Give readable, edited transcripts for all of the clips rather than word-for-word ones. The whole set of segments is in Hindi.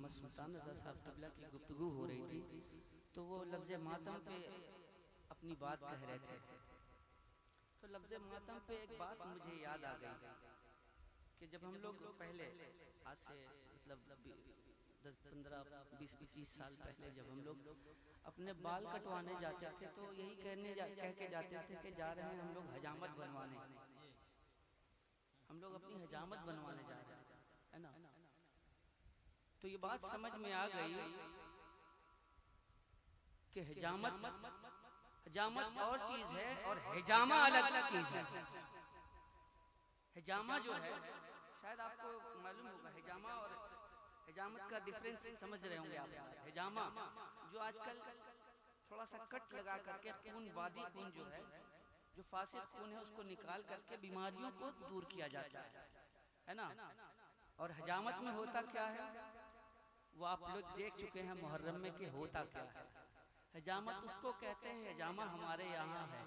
मोहम्मद सुल्तान रज़ा साहब क़िबला की गुफ्तगू हो रही थी, तो वो लफ्ज़ मातम पे अपनी बात कह रहे थे। तो लफ्ज़ मातम पे एक बात मुझे याद आ गई कि जब हम लोग पहले, आज से मतलब 10, 15, 20, 25 साल पहले, जब हम लोग अपने बाल कटवाने जाते थे तो यही कह के जाते थे कि जा रहे हैं हम लोग हजामत बनवाने, हम लोग अपनी हजामत बनवाने जा रहे हैं, है ना। तो ये बात समझ में आ गई कि हजामत और चीज है और हिजामा अलग चीज है। हिजामा जो है, शायद आपको मालूम होगा, हिजामा और हिजामत का डिफरेंस समझ रहे होंगे आप। हिजामा जो आजकल थोड़ा सा कट लगा करके खून, वादी खून जो है, जो फासिद खून है, उसको निकाल करके बीमारियों को दूर किया जाता है ना। और हजामत में होता क्या है, वो आप लोग देख चुके हैं मुहर्रम में कि होता क्या है। हजामत उसको कहते हैं, हजामा हमारे यहाँ है।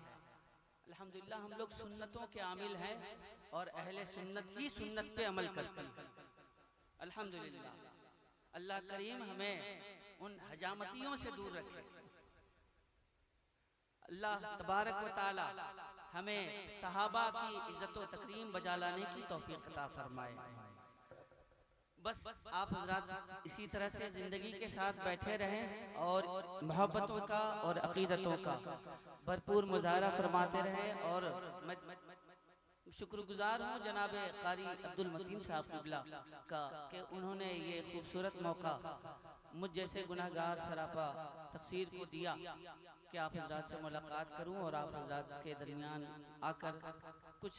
अल्हम्दुलिल्लाह हम लोग सुन्नतों के आमिल हैं और अहले सुन्नत ही सुन्नत पे अमल करते हैं। अल्हम्दुलिल्लाह अल्लाह करीम हमें उन हजामतियों से दूर रखे। अल्लाह तबारक व तआला हमें सहाबा की इज्जत व तकरीम बजा लाने की तौफीक अता फरमाए। बस आप हजरात इसी तरह से जिंदगी के साथ बैठे रहें और मोहब्बतों का और अकीदतों का भरपूर मुजाहरा फरमाते रहें। और मैं शुक्रगुजार हूँ जनाब कारी अब्दुल मतीन साहब क़िबला का कि उन्होंने ये खूबसूरत मौका मुझ जैसे गुनाहगार सरापा तकसीर को दिया कि आप हजरात से मुलाकात करूं और आप हजरात के दरमियान आकर कुछ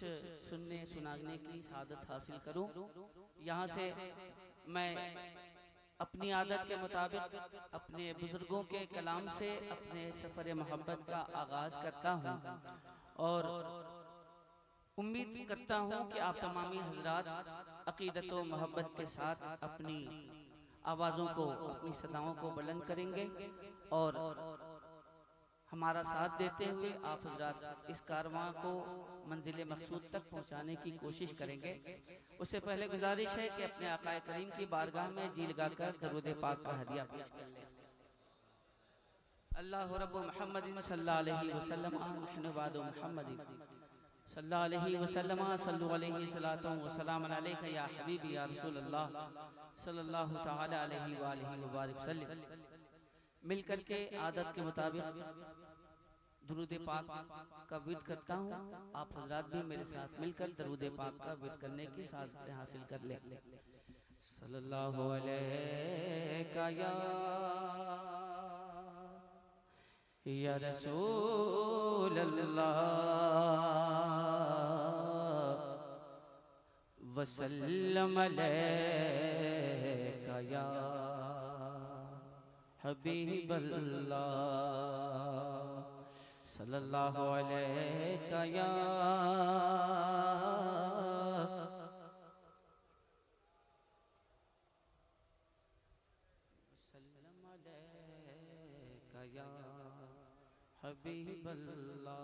सुनने सुनाने की सादत हासिल करूं। यहाँ से मैं अपनी आदत के मुताबिक अपने बुजुर्गों के कलाम से अपने सफ़र मोहब्बत का आगाज़ करता हूँ और उम्मीद करता हूँ कि आप तमामी हजरात अकीदत व मोहब्बत के साथ अपनी आवाज़ों को, अपनी सदाओं को बुलंद करेंगे और हमारा साथ देते हुए आप हजरात इस कारवां को मंजिल मकसूद तक पहुंचाने की कोशिश करेंगे। उससे पहले गुजारिश है कि अपने आकाए करीम की बारगाह में जी लगाकर दरूद पाक का हदिया पेश कर लें। अल्लाह रब्बु मुहम्मदिन सल्लल्लाहु अलैहि वसल्लम नहनु बादु मुहम्मदिन सल्लल्लाहु अलैहि वसल्लम सल्लु अलैहि सलातु व सलाम अलैका या हबीबी या रसूल अल्लाह सल्लल्लाहु तआला अलैहि व आलिहि व बारिक वसल्लम। मिलकर के आदत के मुताबिक दरूद पाक का विद करता हूँ। आप हजरात भी मेरे साथ मिलकर दरूद पाक का विद करने की सादत हासिल कर ले। सल्लल्लाहु अलैका या रसूल अल्लाह वसल्लम अलैका या हबीब अल्लाह सल्लल्लाहु अलैका या वसल्लम अलैका या हबीब अल्लाह।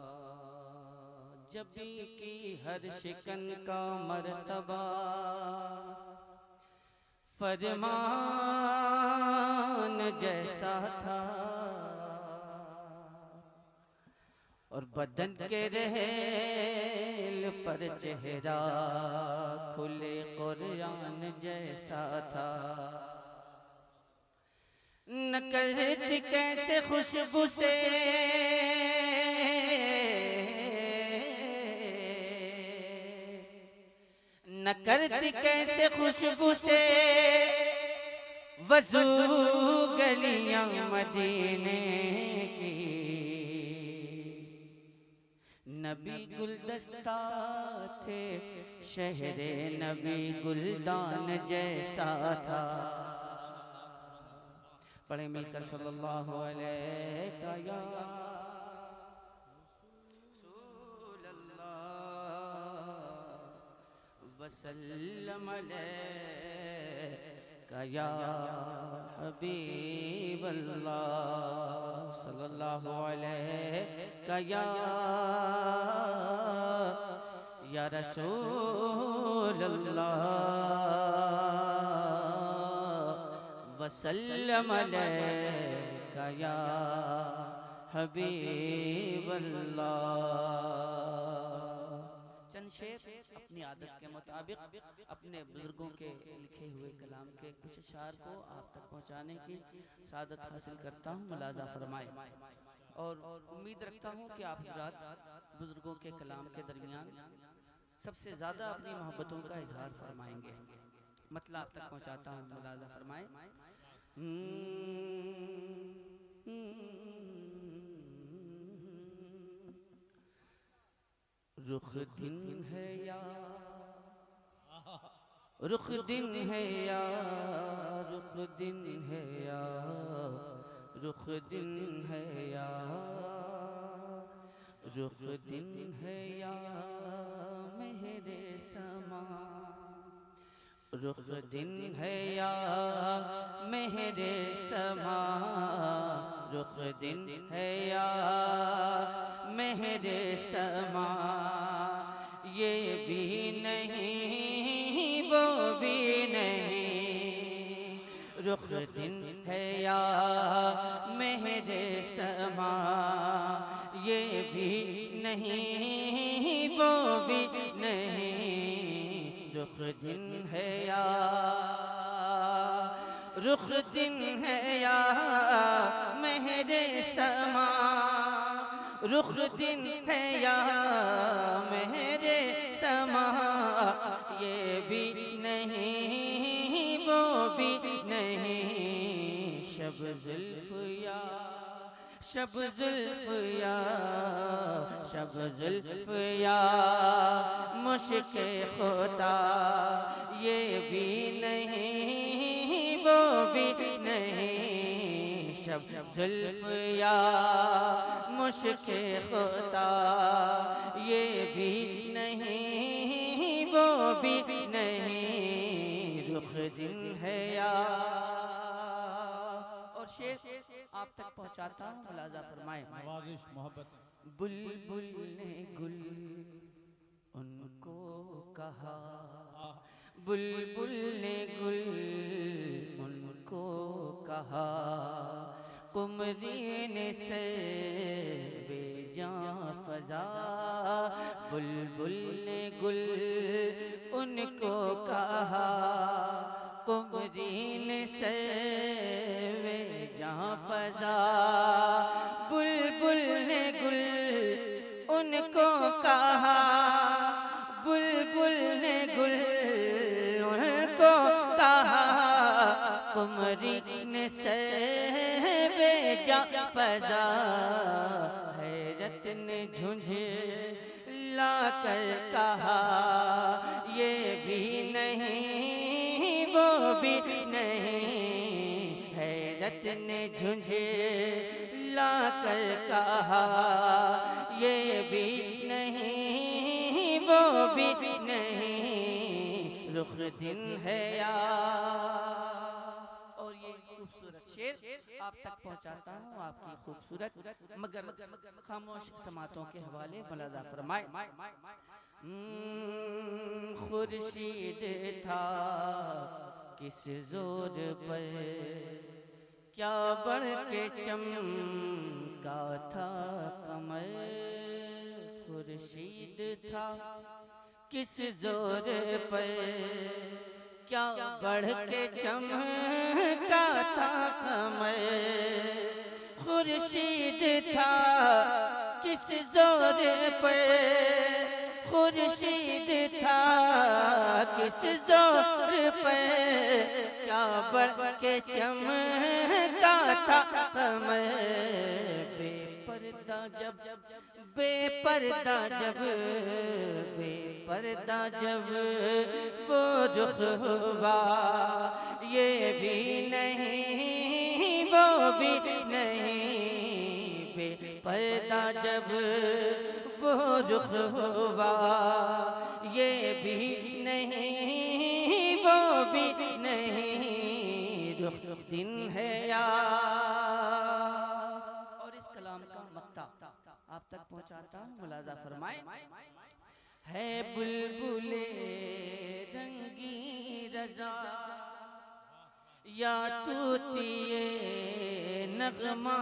जब की हर शिकन का मर्तबा फरमान जैसा था और बदन के रहेल पर चेहरा खुले कुरान जैसा था। न करती कैसे खुशबू से न करती कैसे खुशबू से वज़ू गलियां मदीने की। नबी गुलदस्ता थे शहरे नबी गुलदान जैसा था। पढ़े मिलकर सल्लल्लाहु अलैका या रसूल अल्लाह वसल्लम अलैका या हबीब अल्लाह सल्लल्लाहु अलैका या रसूल अल्लाह वसल्लम अलैका या हबीबल्लाह। चंद शेर अपनी आदत के मुताबिक अपने बुजुर्गों के लिखे हुए कलाम के कुछ अशार को आप तक पहुंचाने की सादत हासिल करता हूं, मुलाजा फरमाए। और उम्मीद रखता हूं कि आप हज़रात बुजुर्गों के कलाम के दरमियान सबसे ज़्यादा अपनी मोहब्बतों का इजहार फरमाएंगे। मतलब आप तक पहुंचाता हूं, मुलाजा फरमाए। रुख दिन है या रुख दिन है या रुख दिन है या रुख दिन है या रुख दिन है या मेरे समा। रुख दिन है या मेरे समा। रुख दिन है या मेरे समा। ये भी नहीं वो भी नहीं। रुख दिन है या मेरे समा। ये भी नहीं वो भी नहीं। रुख दिन है या रुख दिन है या मेरे समा। रुख दिन है या मेरे समा। ये भी नहीं वो भी नहीं। शब जुल्फ या शब जुल्फ या शब जुल्फ या मुश्के खुदा। ये भी नहीं वो भी नहीं। शब जुल्फ या मुश्के खुदा। ये भी नहीं वो भी नहीं। रुख दिन है या। और शेर आप तक पहुंचाता हूँ, मुलाजा फरमाए। बुलबुल ने गुल उनको कहा। बुलबुल ने गुल उनको कहा। कुमरी ने से वे जां फजा। बुलबुल ने गुल उनको कहा। कुमरी ने से वे जां फजा। बुलबुल ने गुल उनको कहा। बुलबुल ने गुल उनको कहा। कुमरी ने से वे जां फजा। हैरत ने झुंझला कर कहा। ये भी नहीं वो भी नहीं। हैरत ने झुंझला कर कहा। ये भी नहीं वो भी नहीं। रुख दिन है या। और ये खूबसूरत शेर आप तक पहुंचाता हूँ, आपकी खूबसूरत मगर खामोश समातों के हवाले, मुलाजा फरमाए। खुर्शीद था किस जोर पर क्या बढ़ के चमका था कमर। खुर्शीद था किस जोर पर क्या बढ़ के चमका था कमर। खुर्शीद था किस जोर पर। खुर्शीद था किस जोर पर क्या बढ़ के चमका था कमर। बेपर्दा जब बेपर्दा जब बेपर्दा जब वो रुख हुआ। ये भी नहीं वो भी नहीं। बेपर्दा जब वो रुख हुआ। ये भी नहीं वो भी नहीं। रुख दिन है या। और इस कलाम का मक्ता आप तक पहुंचाता हूँ, मुलाजा फरमाए। है बुलबुले रंगी रजा या तूतिए नगमा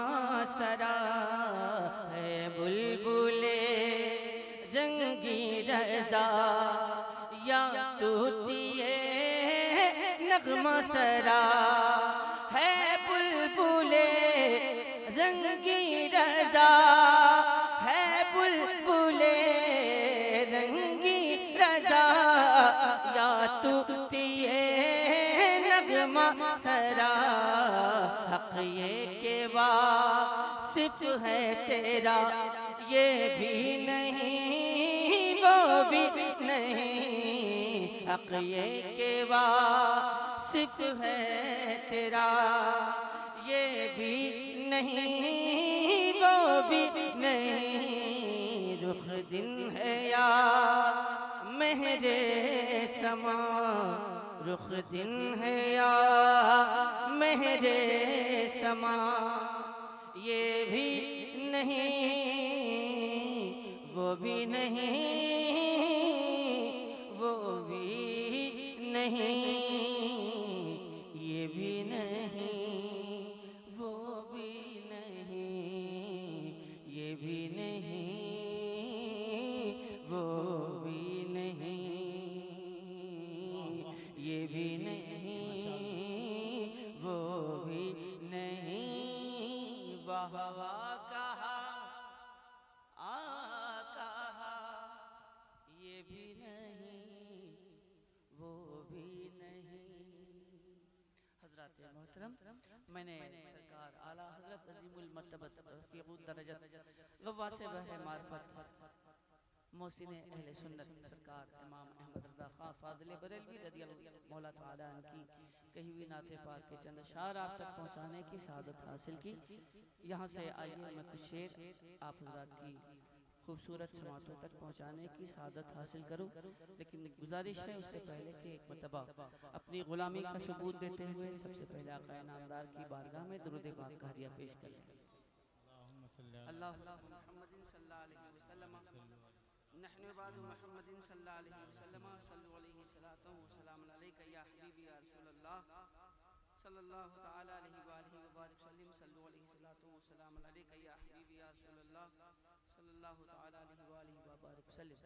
सरा है बुलबुले रंगी रज़ा, या तूतिए नगमा सरा है बुलबुले रंगी रज़ा, है बुलबुले रंगी रज़ा, या तूतिए नगमा सरा। हक ये के वासिफ है तेरा, ये भी नहीं वो भी नहीं। हक ये के वासिफ है तेरा, ये भी नहीं वो भी नहीं। रुख दिन है या मेहरे समा, रुख दिन है या मेहरे समा, ये भी नहीं वो भी नहीं, वो भी नहीं, ये भी नहीं वो भी नहीं, ये भी नहीं वो भी नहीं, ये भी नहीं वो भी नहीं। वाह कहा आ कहा, ये भी नहीं वो भी नहीं। हज़रात मोहतरम, मैंने सरकार आला हज़रत अज़ीमुल मर्तबत रफ़ीक़ुद दरजत गव्वासे बहरे मारिफत मोहसिने अहले सुन्नत सरकार इमाम अहमद रज़ा खां फ़ाज़िले बरेलवी रज़ियल्लाहु मौला तआला अन्हु की कही हुई नाते पाक के चंद अशार आप तक पहुँचाने की सआदत हासिल की। यहाँ से आइए मैं कुछ शेर आप हज़रात की खूबसूरत समातों तक पहुँचाने की सआदत हासिल करूँ, लेकिन गुजारिश है उससे पहले कि एक मरतबा अपनी ग़ुलामी का सबूत देते हुए सबसे पहले आक़ा नामदार की बारगाह में दुरूद पाक का हदिया पेश करें। अल्लाहुम्मा मुहम्मदिन सल्लल्लाहु अलैहि वसल्लम नहनु बादु मुहम्मदिन सल्लल्लाहु अलैहि वसल्लम सल्लु अलैहि सलातो व सलाम अलैका या हबीबी या रसूलल्लाह सल्लल्लाहु तआला अलैहि व आलिहि व बारिक सल्लिम सल्लु अलैहि सलातो व सलाम अलैका या हबीबी या रसूलल्लाह सल्लल्लाहु तआला अलैहि व आलिहि व बारिक सल्लिम।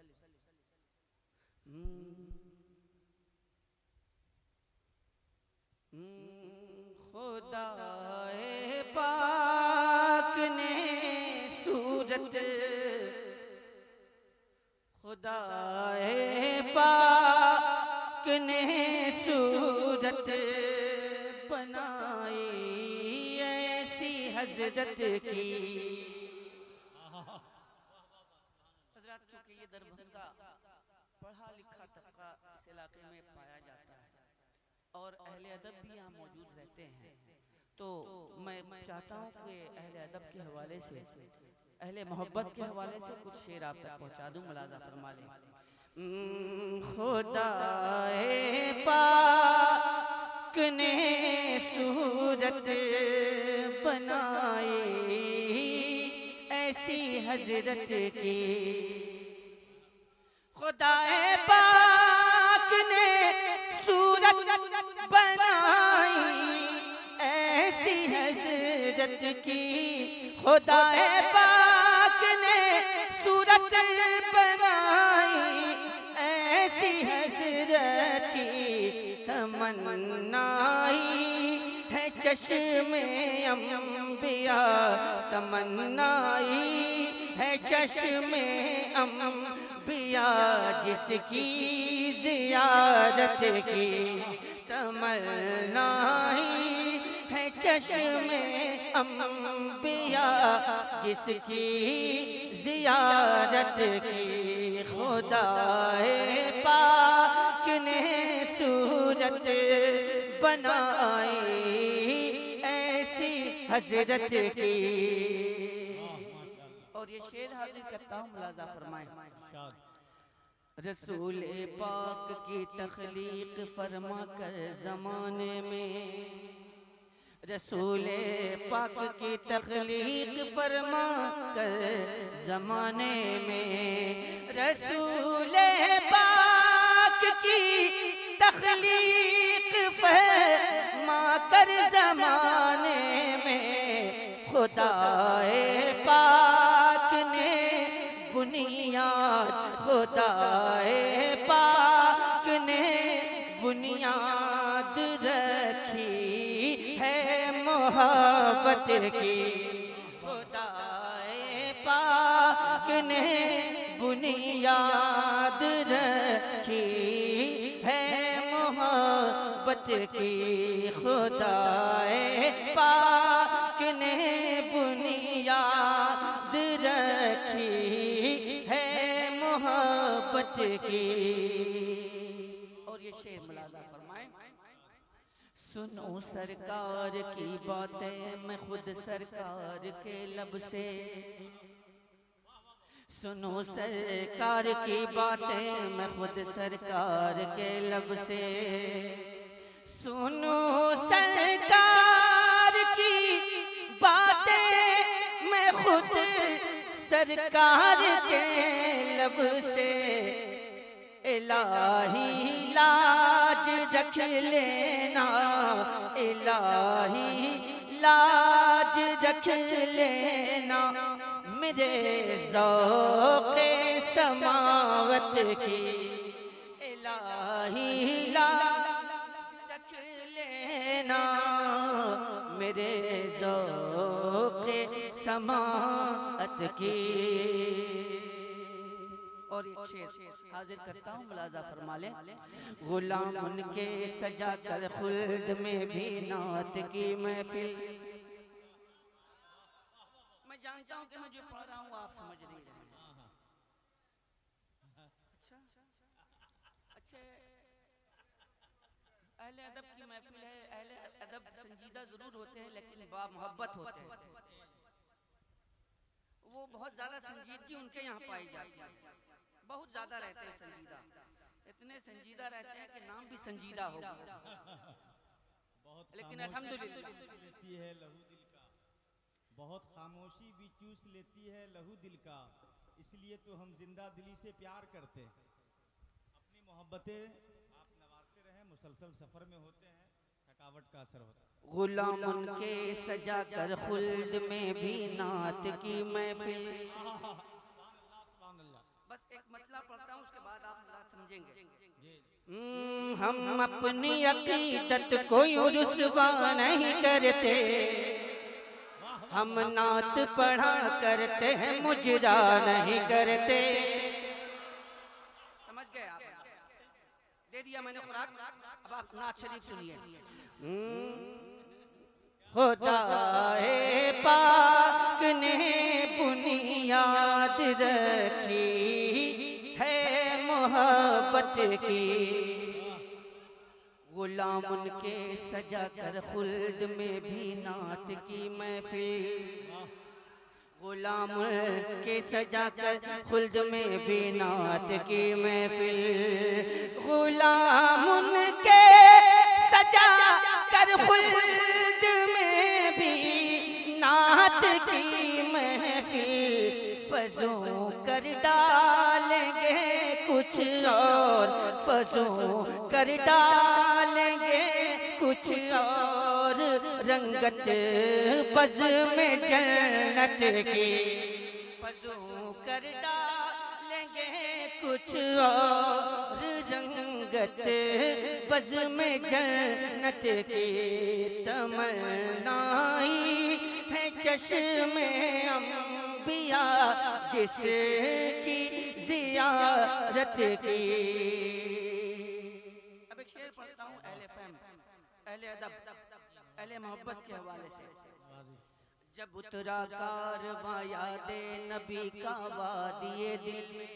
खुदाए पाक ने सूरत, खुदाए पाक ने सूरत बनाई ऐसी हजरत की। हजरत चूंकि ये दरभंगा पढ़ा लिखा तबका इस इलाके में पाया जाता है और अहले अदब भी यहाँ मौजूद रहते हैं, तो मैं चाहता हूँ कि अहले अदब के हवाले से, अहले मोहब्बत के हवाले से कुछ शेर आप तक पहुँचा दूँ, मुलाज़ा फरमा लें। खुदाए पाक ने सूरत बनाई ऐसी हजरत की, खुदाए पाक ने सूरत बनाई ऐसी हजरत की, खुदाए पाक ने सूरत बनाई ऐसी हजरत की। तमन्नाई है चश्मे अंबिया, तमन्नाई है चश्मे अंबिया जिसकी ज़ियारत की। तमन्नाई है चश्मे अंबिया जिसकी ज़ियारत की। खुदाए पाक ने सूरत बनाई ऐसी हजरत की। और ये शेर हाजिर करता हूँ, मुलाज़ा फरमाएं। रसूल पाक की तख्लीक फरमा कर ज़माने में, रसूल पाक की तख्लीक फरमा कर ज़माने में, रसूल पाक की तख्लीक फरमा कर खुदाए पाक ने बुनियाद, खुदाए पाक ने बुनियाद रखी है मोहब्बत की। खुदाए पाक ने बुनियाद रखी है मोहब्बत की। खुदाए पाक ने बुनियाद रखी है मोहब्बत की। और ये शेर मुलाजा फरमाए, सुनो सरकार की बातें मैं खुद सरकार के लब से, सुनो सरकार की बातें मैं खुद सरकार के लब से, सुनो सरकार की बातें मैं खुद सरकार के लब से। इलाही लाज रख लेना, इलाही लाज रख लेना मेरे ज़ौक़े समावत की। इलाही लाज रख लेना मेरे ज़ौक़े समाअत की। और एक शेर हाजिर करता हूँ, मुलाजा फरमा ले। गुलाम उनके सजा कर खुल्द में भी नात की महफिल। मैं जानता हूँ कि मैं जो पढ़ रहा हूँ आप समझ नहीं रहे हैं। अच्छा, अहले अदब की महफिल है। अहले अदब संजीदा जरूर होते हैं लेकिन बा मोहब्बत होते हैं। वो बहुत ज्यादा संजीदगी उनके यहाँ पाई जाती है, बहुत ज्यादा रहते हैं संजीदा, इतने संजीदा रहते हैं कि नाम भी संजीदा होगा। लेकिन अल्हम्दुलिल्लाह लेती है लहू दिल का, बहुत खामोशी भी चूस लेती है लहू दिल का। इसलिए तो हम जिंदा दिली से प्यार करते हैं। अपनी मोहब्बतें आप नवाजते रहें, मुसलसल सफर में होते हैं, थकावट का असर होता है। गुलाम उनके सजा कर खुल्द में भी नात की महफिल। बस एक मतलब पढ़ता हूँ उसके बाद आप समझेंगे। हम अपनी अकीदत को यूं रुस्वा नहीं करते, हम नात पढ़ा करते हैं मुजरा नहीं करते। समझ गए आप? दे दिया मैंने खुराक, अब आप नात शरीफ सुनिए। खुदाए पाक ने बुनियाद रखी है मोहब्बत की। गुलाम उनके सजा कर खुल्द में भी नात की महफिल। गुलाम के सजा कर खुल्द में भी नात की महफिल। गुलाम उनके सजा कर खुल्द में भी नात की महफिल। फजू कर डालेंगे कुछ और, फजू कर डालेंगे कुछ और रंगत बज़ में जन्नत की। फजू कर डालेंगे कुछ और रंगत बज़ में जन्नत की। तमन्नाई है चश्मे अंबिया जिसकी ज़ियारत की। अब एक शेर पढ़ता हूँ अहले फ़हम, अहले अदब, अहले मोहब्बत के हवाले से। जब उतरा कारवां यादे नबी का वादिए दिल में,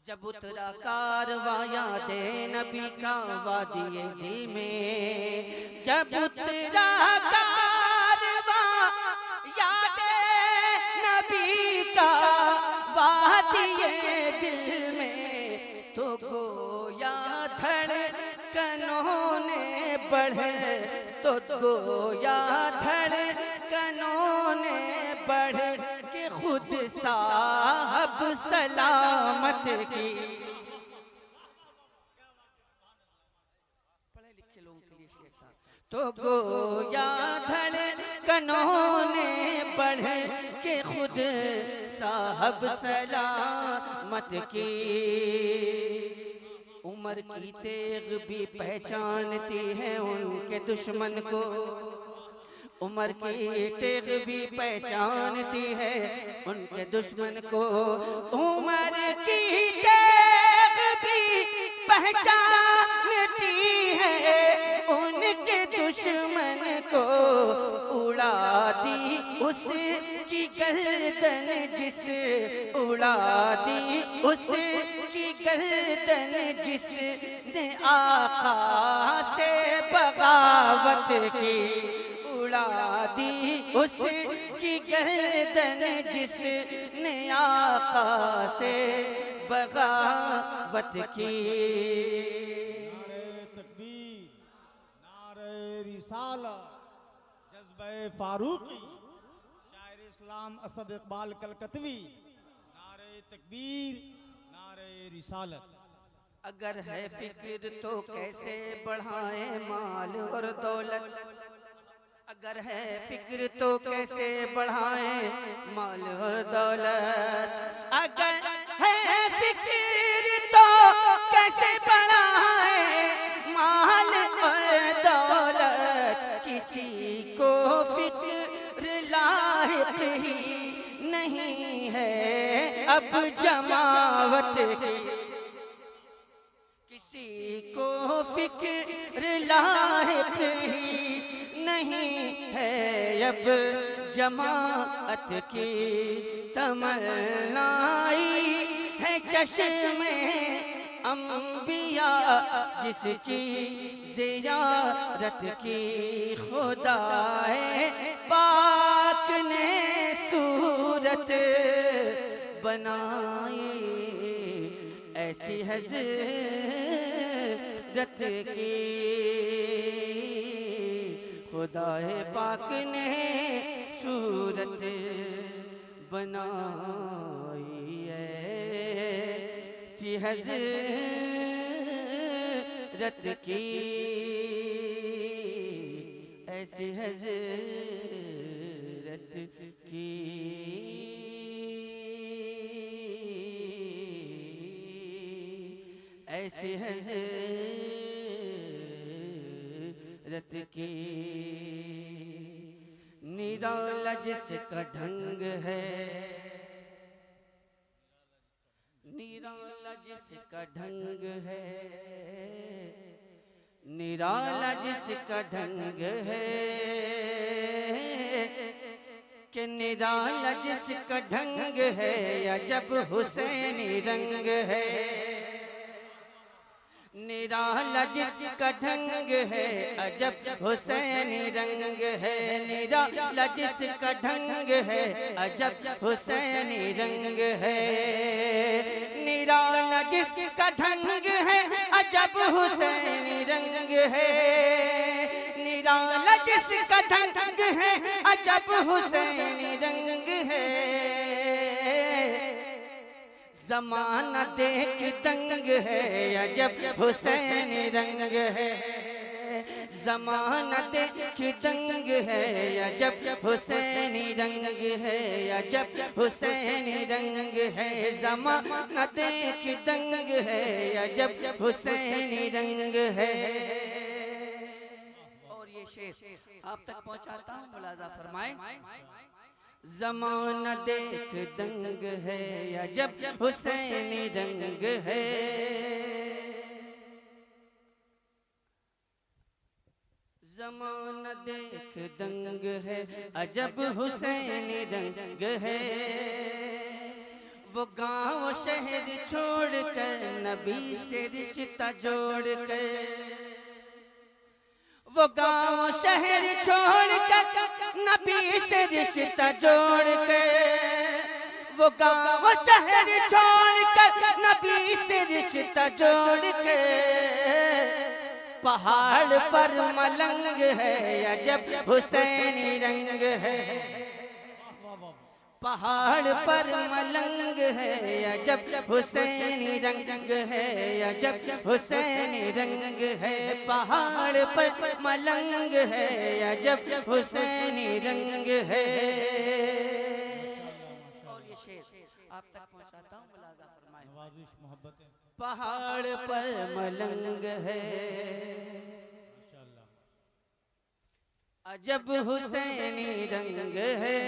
जब उतरा कारवां यादे नबी का वादिए दिल में, जब उतरा कारवां यादे नबी का वादिए दिल में, तो गोया धड़कनों ने बढ़े, तो गोया धड़कनों ने बढ़ के खुद साहब सलामत की। पढ़े लिखे के लोगों के लिए शेर था। तो गोया धड़कनों ने बढ़ के खुद साहब सलामत की, उमर की तेग भी पहचानती है उनके दुश्मन को, उमर की तेग भी पहचानती है उनके दुश्मन को, उमर की तेग भी पहचानती है उनके दुश्मन को, उड़ा दी उसकी गर्दन जिस, उड़ा दी उसकी गर्दन जिसने आका से बगावत की, उड़ा दी उसकी गर्दन जिसने आका से बगावत की। नारे तकबीर, नारे रिसालत, जज्बे फारूकी, शायर इस्लाम असद इकबाल कलकतवी, नारे तकबीर, नारे रिसालत। अगर है फिक्र तो कैसे बढ़ाए माल और दौलत, अगर है फिक्र तो कैसे बढ़ाए माल और दौलत, अगर है फिक्र तो कैसे बढ़ाए माल और दौलत, किसी को फिक्र लायक ही नहीं है अब जमावत की, किसी को फिक्र लायक ही नहीं है अब जमाअत की, तमन्नाई है चश्मे अंबिया जिसकी ज़ियारत की, खुदा है पाक ने सूरत बनाई ऐसी हज़रत की, खुदाए पाक ने सूरत बनाई ऐसी हज़रत की, ऐसी हज़रत की। ऐसी हज़रत की। निराला जिसका ढंग है, निराला जिसका ढंग है, निराला जिसका ढंग है, कि निराला जिसका ढंग है अजब हुसैनी रंग है, निराला जिसका ढंग है अजब हुसैनी रंग है, निराला जिसका ढंग है अजब हुसैनी रंग है, निराला जिसका ढंग है अजब हुसैनी रंग है, निराला जिसका ढंग है अजब हुसैनी रंग है, ज़माना देख दंग है अजब हुसैनी रंग है, ज़माना देख दंग है अजब हुसैनी रंग है, अजब हुसैनी रंग है, ज़माना देख दंग है अजब हुसैनी रंग है। और ये शेर आप तक पहुंचाता हूँ, मुलाजा फरमाए। ज़माना देख दंग है अजब हुसैनी रंग है, ज़माना देख दंग है अजब हुसैनी रंग है, वो गांव शहर छोड़कर नबी से रिश्ता जोड़कर, वो गांव शहर छोड़कर नबी से रिश्ता जोड़कर, वो गांव शहर छोड़कर नबी से रिश्ता जोड़कर, पहाड़ पर मलंग है अजब हुसैनी रंग है, पहाड़ पर मलंग है अजब हुसैनी रंग है, अजब हुसैनी रंग है, पहाड़ पर मलंग है अजब हुसैनी रंग है। और ये शेर आप तक पहुंचाता हूँ, मुलाजा फरमाए। नवाजिश मोहब्बतें पहाड़ पर मलंग है माशाअल्लाह। अजब हुसैनी रंग है,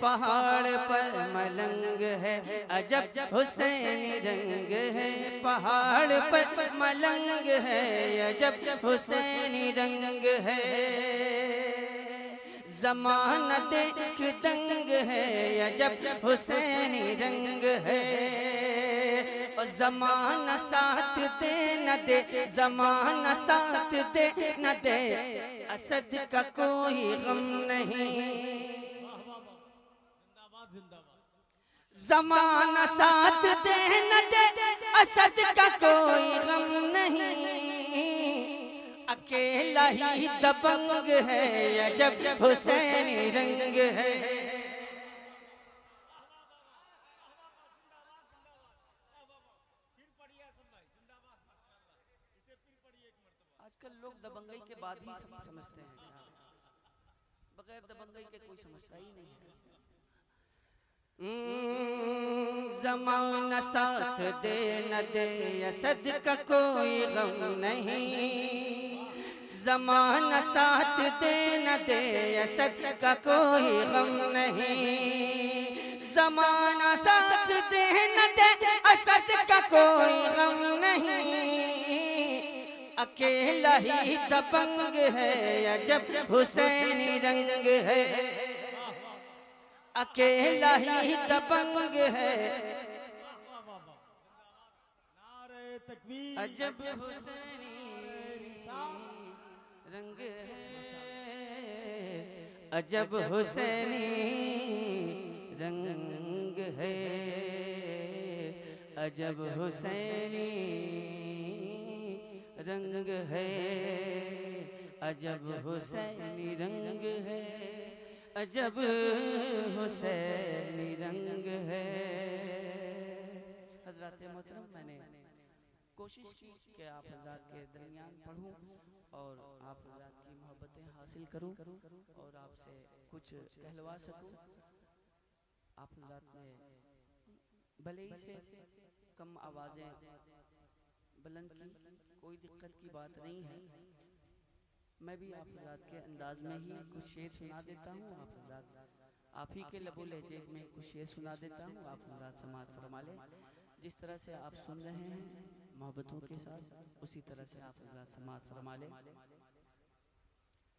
पहाड़ पर मलंग है अजब हुसैनी रंग है, पहाड़ पर मलंग है अजब हुसैनी रंग है। ज़माना देख दंग है अजब हुसैनी रंग है, और ज़माना साथ दे न दे, ज़माना साथ दे न दे, असद का कोई गम नहीं। जिंदाबाद जिंदाबाद। ज़माना साथ दे न दे, असद का कोई गम नहीं, अकेला ही दबंग है अजब हुसैनी रंग है। आजकल लोग दबंगई के बाद ही समझते हैं, बगैर दबंगई के कोई समझता ही नहीं है। ज़माना साथ दे न दे, असद का कोई गम नहीं, ज़माना साथ दे न दे, असद का कोई गम नहीं, ज़माना साथ दे न दे, असद का कोई गम नहीं, अकेला ही दबंग है अजब हुसैनी रंग है, अकेला ही दबंग है नारे तकबीर, अजब हुसैनी रंग है, अजब हुसैनी रंग है, अजब हुसैनी रंग है, अजब हुसैनी रंग है, अजब हुसैनी रंग है। हज़रात मोहतरम, मैंने कोशिश की कि आप हज़रात के दरमियान पढ़ूं और आप हज़रात की मोहब्बतें हासिल करूं और आपसे कुछ कहलवा सकूं। आप हज़रात ने भले ही से कम आवाज़ें बुलंद की, कोई दिक्कत की बात नहीं है। मैं भी आप हज़रात के अंदाज में ही कुछ शेर सुना देता हूँ, आप हज़रात आप ही के लबो लहजे में कुछ शेर सुना देता हूँ, आप हज़रात समाअत फरमा लें। जिस तरह से आप सुन रहे हैं मोहब्बतों के साथ, उसी तरह से आप हज़रात समाअत फरमा लें।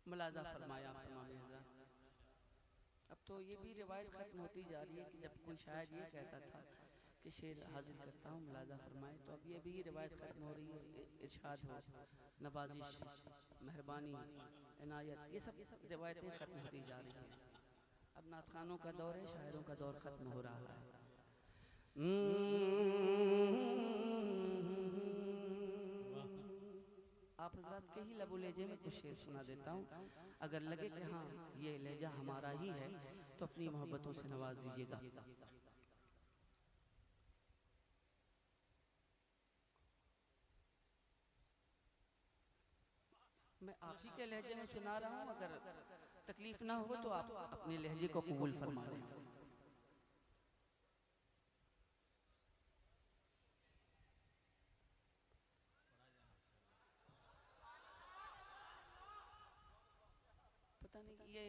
मुलाजा फरमाया आप तमाम हज़रात। अब तो ये भी रिवायत ख़त्म होती जा रही है कि जब कोई शायर ये कहता था कि शेर हाजिर करता हूँ, मुलाजा फरमाए, तो अब ये भी रिवायत ख़त्म हो रही है। इरशाद हो, नवाजिश, मेहरबानी, इनायत, ये सब रिवायतें ख़त्म होती जा रही हैं। अब नात खानों का दौर है, शायरों का दौर ख़त्म हो रहा है। आप हज़रात के ही लबो लहजे में कुछ शेर सुना देता हूँ। अगर लगे कि हाँ ये लहजा हमारा ही है तो अपनी मोहब्बतों से नवाज दीजिएगा। मैं आप ही के लहजे में सुना रहा हूँ, अगर तकलीफ ना हो तो आप अपने लहजे को कबूल फरमा लें। पता नहीं ये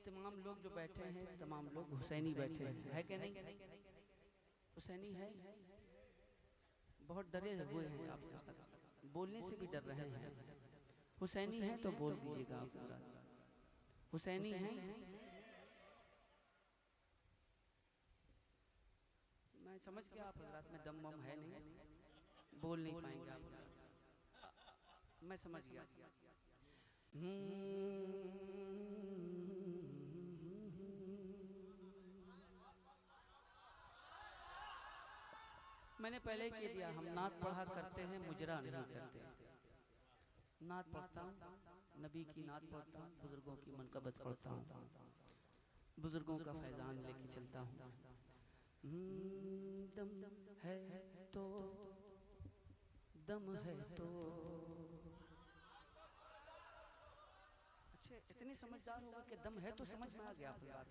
तमाम लोग जो बैठे हैं, तमाम लोग हुसैनी बैठे हैं, है कि नहीं? हुसैनी है, बहुत डरे हुए हैं, आप बोलने से भी डर रहे हैं। हुसैनी है तो बोल दीजिएगा आप पूरा। हुसैनी है, मैं समझ गया आप हज़रात में दम वम है नहीं, बोल नहीं पाएंगे आप, मैं समझ गया। मैंने पहले कह दिया, हम नात पढ़ा करते हैं, मुजरा नहीं करते। नात पढ़ता हूँ, नबी की नात पढ़ता हूँ, बुजुर्गों की मनकबत पढ़ता हूँ। बुजुर्गों का फैजान लेके चलता हूँ। दम है तो, दम है तो। अच्छे इतने समझदार होगा कि दम है तो समझ में आ गया आपको बात।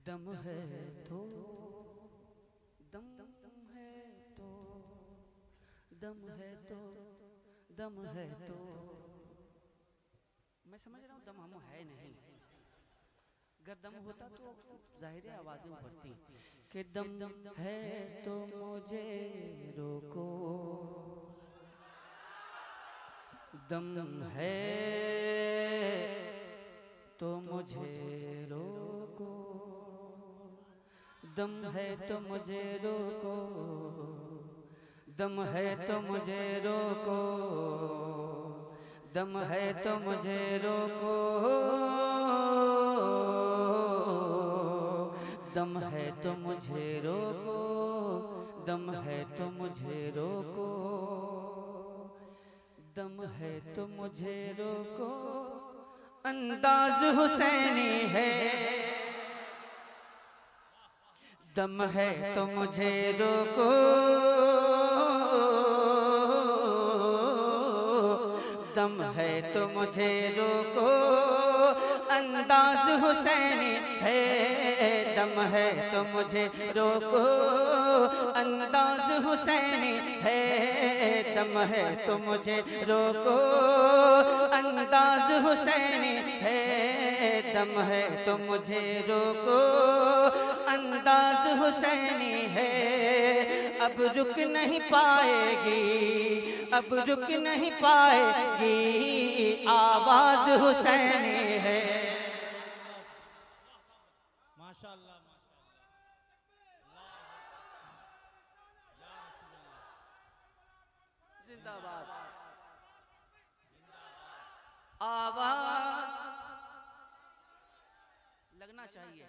दम है तो, दम है तो, दम है तो, दम है तो। मैं समझ रहा हूँ दम हम है नहीं। अगर दम होता तो जाहिर आवाजें उभरती कि दम है तो मुझे रोको, दम है तो मुझे रोको, दम है तो मुझे रोको, दम है तो मुझे रोको, दम है तो मुझे रोको, दम है तो मुझे रोको, दम है तो मुझे रोको, दम है तो मुझे रोको। अंदाज हुसैनी है, दम है तो मुझे रोको, दम है तो मुझे रोको। अंदाज हुसैनी है, दम है तो मुझे रोको, अंदाज हुसैनी है, दम है तो मुझे रोको, अंदाज हुसैनी है, दम है तो मुझे रोको, अंदाज हुसैनी है। अब रुक नहीं पाएगी, अब रुक नहीं पाएगी, आवाज हुसैनी है। माशाअल्लाह, जिंदाबाद। आवाज लगना चाहिए,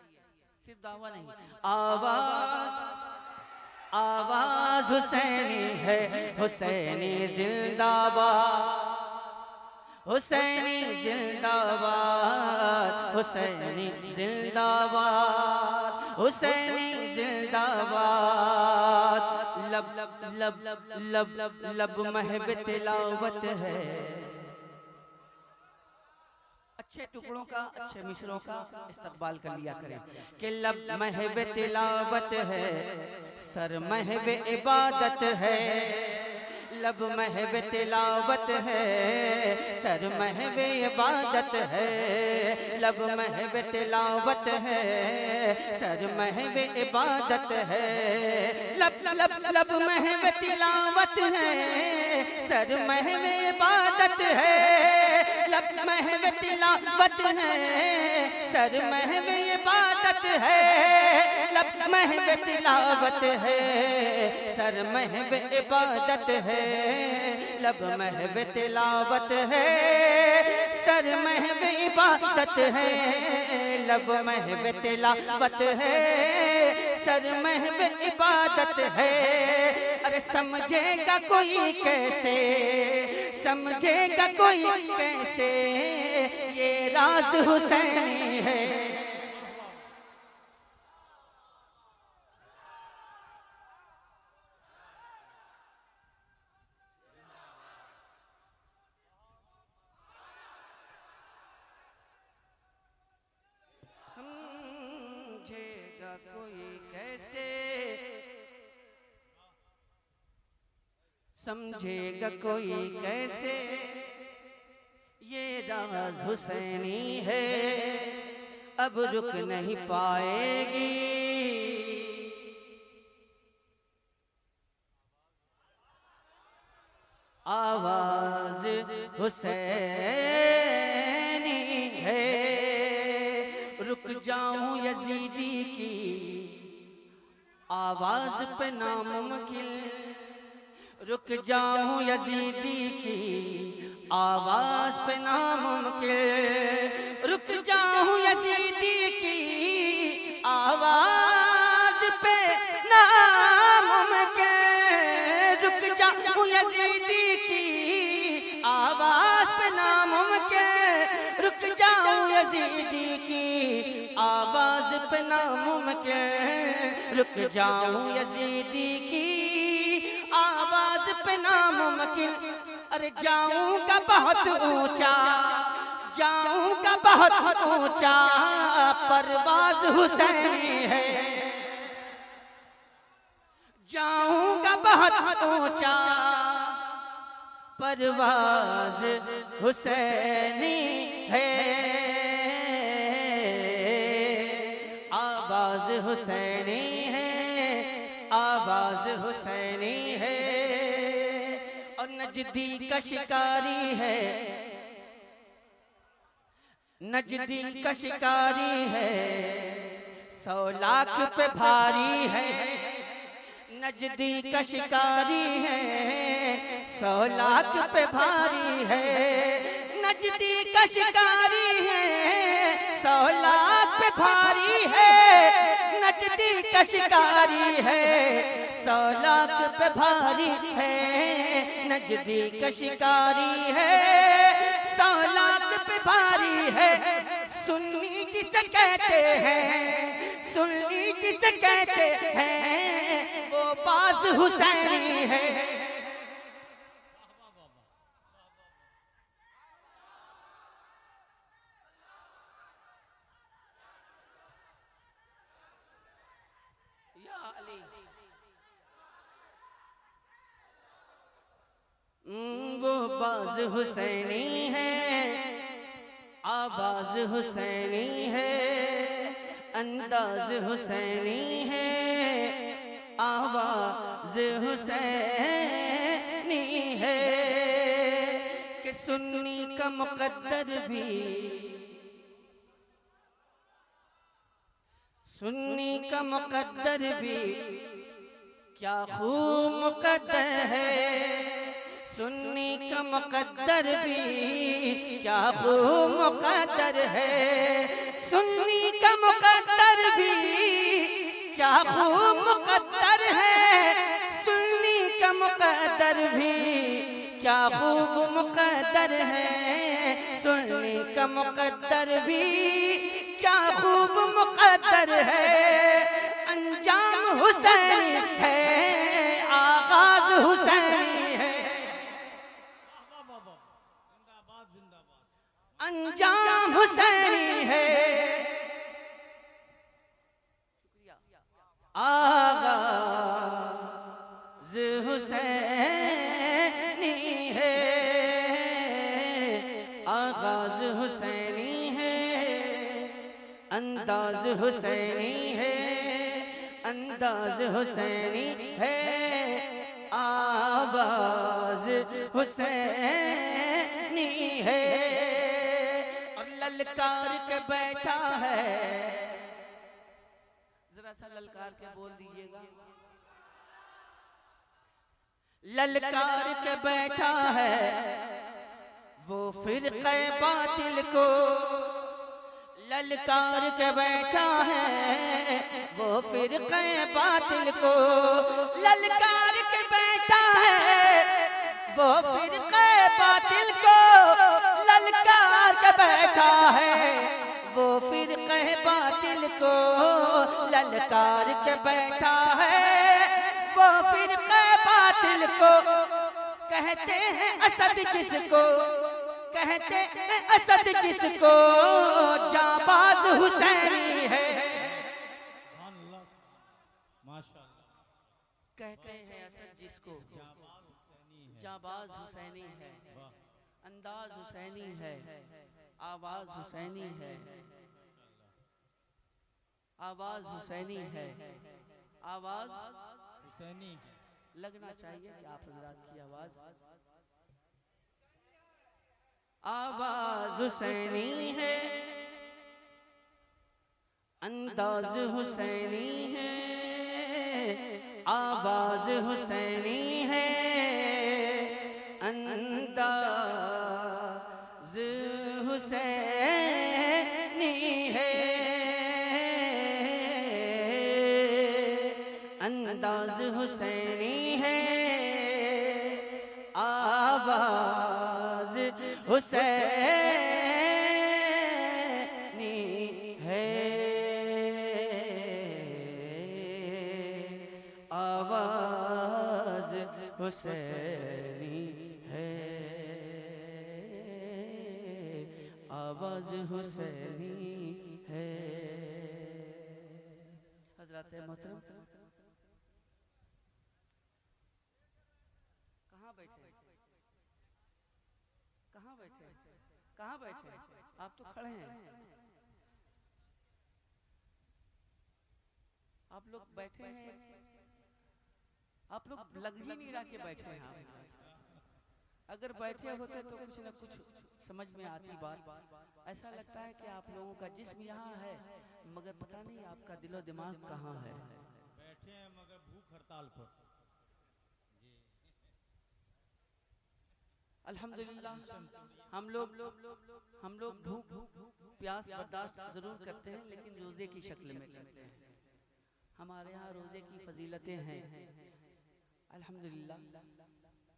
सिर्फ दावा नहीं। आवाज, आवाज हुसैनी है, हुसैनी जिंदाबाद, हुसैनी जिंदाबाद, हुसैनी जिंदाबाद, हुसैनी जिंदाबाद। लब लब लब लब लब लब महब तिलावत है। अच्छे टुकड़ों का, अच्छे मिसरों का इस्तकबाल कर लिया करें कि लब महब तिलावत है, सर महब इबादत है, लब महब तिलावत है, सर महब इबादत है, लब महब तिलावत है, सर महब इबादत है, लब लब लब महब तिलावत है, सर महब इबादत है, लब महब तिलावत है, सर महब इबादत है, लब महब तिलावत है, सर महब इबादत है, लब महब तिलावत है, सर महब इबादत है, लब महब तिलावत है, सर महब इबादत है। अरे समझेगा कोई कैसे, समझेगा कोई कैसे, ये राज हुसैनी है। समझेगा कोई कैसे, समझेगा कोई कैसे, ये राज हुसैनी है। अब रुक नहीं पाएगी, आवाज हुसैनी है। रुक जाऊं यजीदी की आवाज पे नामुमकिन, रुक जाऊं यजीदी की आवाज पे नामुमकिन, रुक जाऊं यजीदी की आवाज पे नामुमकिन, रुक जाऊं यजीदी की आवाज पे नामुमकिन, रुक जाऊं यजीदी की आवाज पे नामुमकिन, रुक जाऊं यजीदी की आवाज पे नामुमकिन। अरे जाऊंगा बहुत ऊंचा, जाऊंगा बहुत ऊंचा, परवाज हुसैनी है। जाऊंगा बहुत ऊंचा, परवाज हुसैनी है। आवाज हुसैनी है, आवाज हुसैनी है। और नजदी का शिकारी है, नजदी का शिकारी है, 100 लाख पे भारी है। नजदी का शिकारी है, 100 लाख पे भारी है। नजदी का शिकारी है, 100 लाख पे भारी है। नजदी का शिकारी है, 100 लाख पे भारी है। नजदी का शिकारी है, 100 लाख पे भारी है। सुन्नी जिसे कहते हैं, सुन्नी जिसे कहते हैं, वो बाज हुसैनी है। या अली वो बाज हुसैनी है, आवाज हुसैनी है, अंदाज हुसैनी है, आवाज हुसैनी है। कि सुन्नी का मुकद्दर भी, सुन्नी का मुकद्दर भी क्या खूब मुकद्दर है। सुन्नी का मुकद्दर भी क्या खूब मुकद्दर है। सुन्नी का मुकद्दर भी क्या खूब मुकद्दर है। सुन्नी का मुकद्दर भी क्या खूब मुकद्दर है। सुन्नी का मुकद्दर भी क्या खूब मुकद्दर है। अंजाम हुसैनी है, आगाज हुसैनी है। अंजाम हुसैनी है, आगाज हुसैनी है। आगाज हुसैनी है, अंदाज हुसैनी है, अंदाज हुसैनी है, आवाज हुसैनी है। और ललकार के बैठा है, जरा सा ललकार के बोल दीजिएगा। ललकार के बैठा है वो फिरक़े बातिल को। ललकार के बैठा है वो फिरक़े बातिल को। ललकार के बैठा है वो फिरक़े बातिल को। ललकार के बैठा है वो फिरक़े बातिल को। ललकार के बैठा है वो फिरक़े बातिल को। कहते हैं असद जिसको, कहते हैं असद जिसको, जाबाज हुसैनी है। कहते हैं असद जिसको, जाबाज हुसैनी है, अंदाज हुसैनी है, आवाज हुसैनी है, आवाज हुसैनी है, आवाज हुसैनी है। लगना चाहिए कि आप हजरात की आवाज, आवाज हुसैनी है, अंदाज हुसैनी है, आवाज हुसैनी है, अंदाज हुसैनी है, अंदाज हुसैनी है, आवाज हुसैनी हुसैनी है, आवाज हुसैनी है। हजरत मोहतरम कहाँ बैठे, कहाँ बैठे, कहाँ बैठे? आप तो खड़े हैं, आप लोग बैठे हैं, आप लोग लग ही नहीं रहा कि बैठे हैं आप। अगर बैठे होते तो कुछ न कुछ समझ में आती बात। ऐसा लगता है कि आप लोगों का जिस्म यहाँ है मगर पता नहीं आपका दिलो दिमाग कहाँ है। बैठे हैं मगर भूख हड़ताल पर। अल्हम्दुलिल्लाह हम लोग भूख प्यास बर्दाश्त जरूर करते हैं लेकिन रोजे की शक्ल में करते हैं। हमारे यहाँ रोजे की फजीलतें हैं अल्हम्दुलिल्लाह।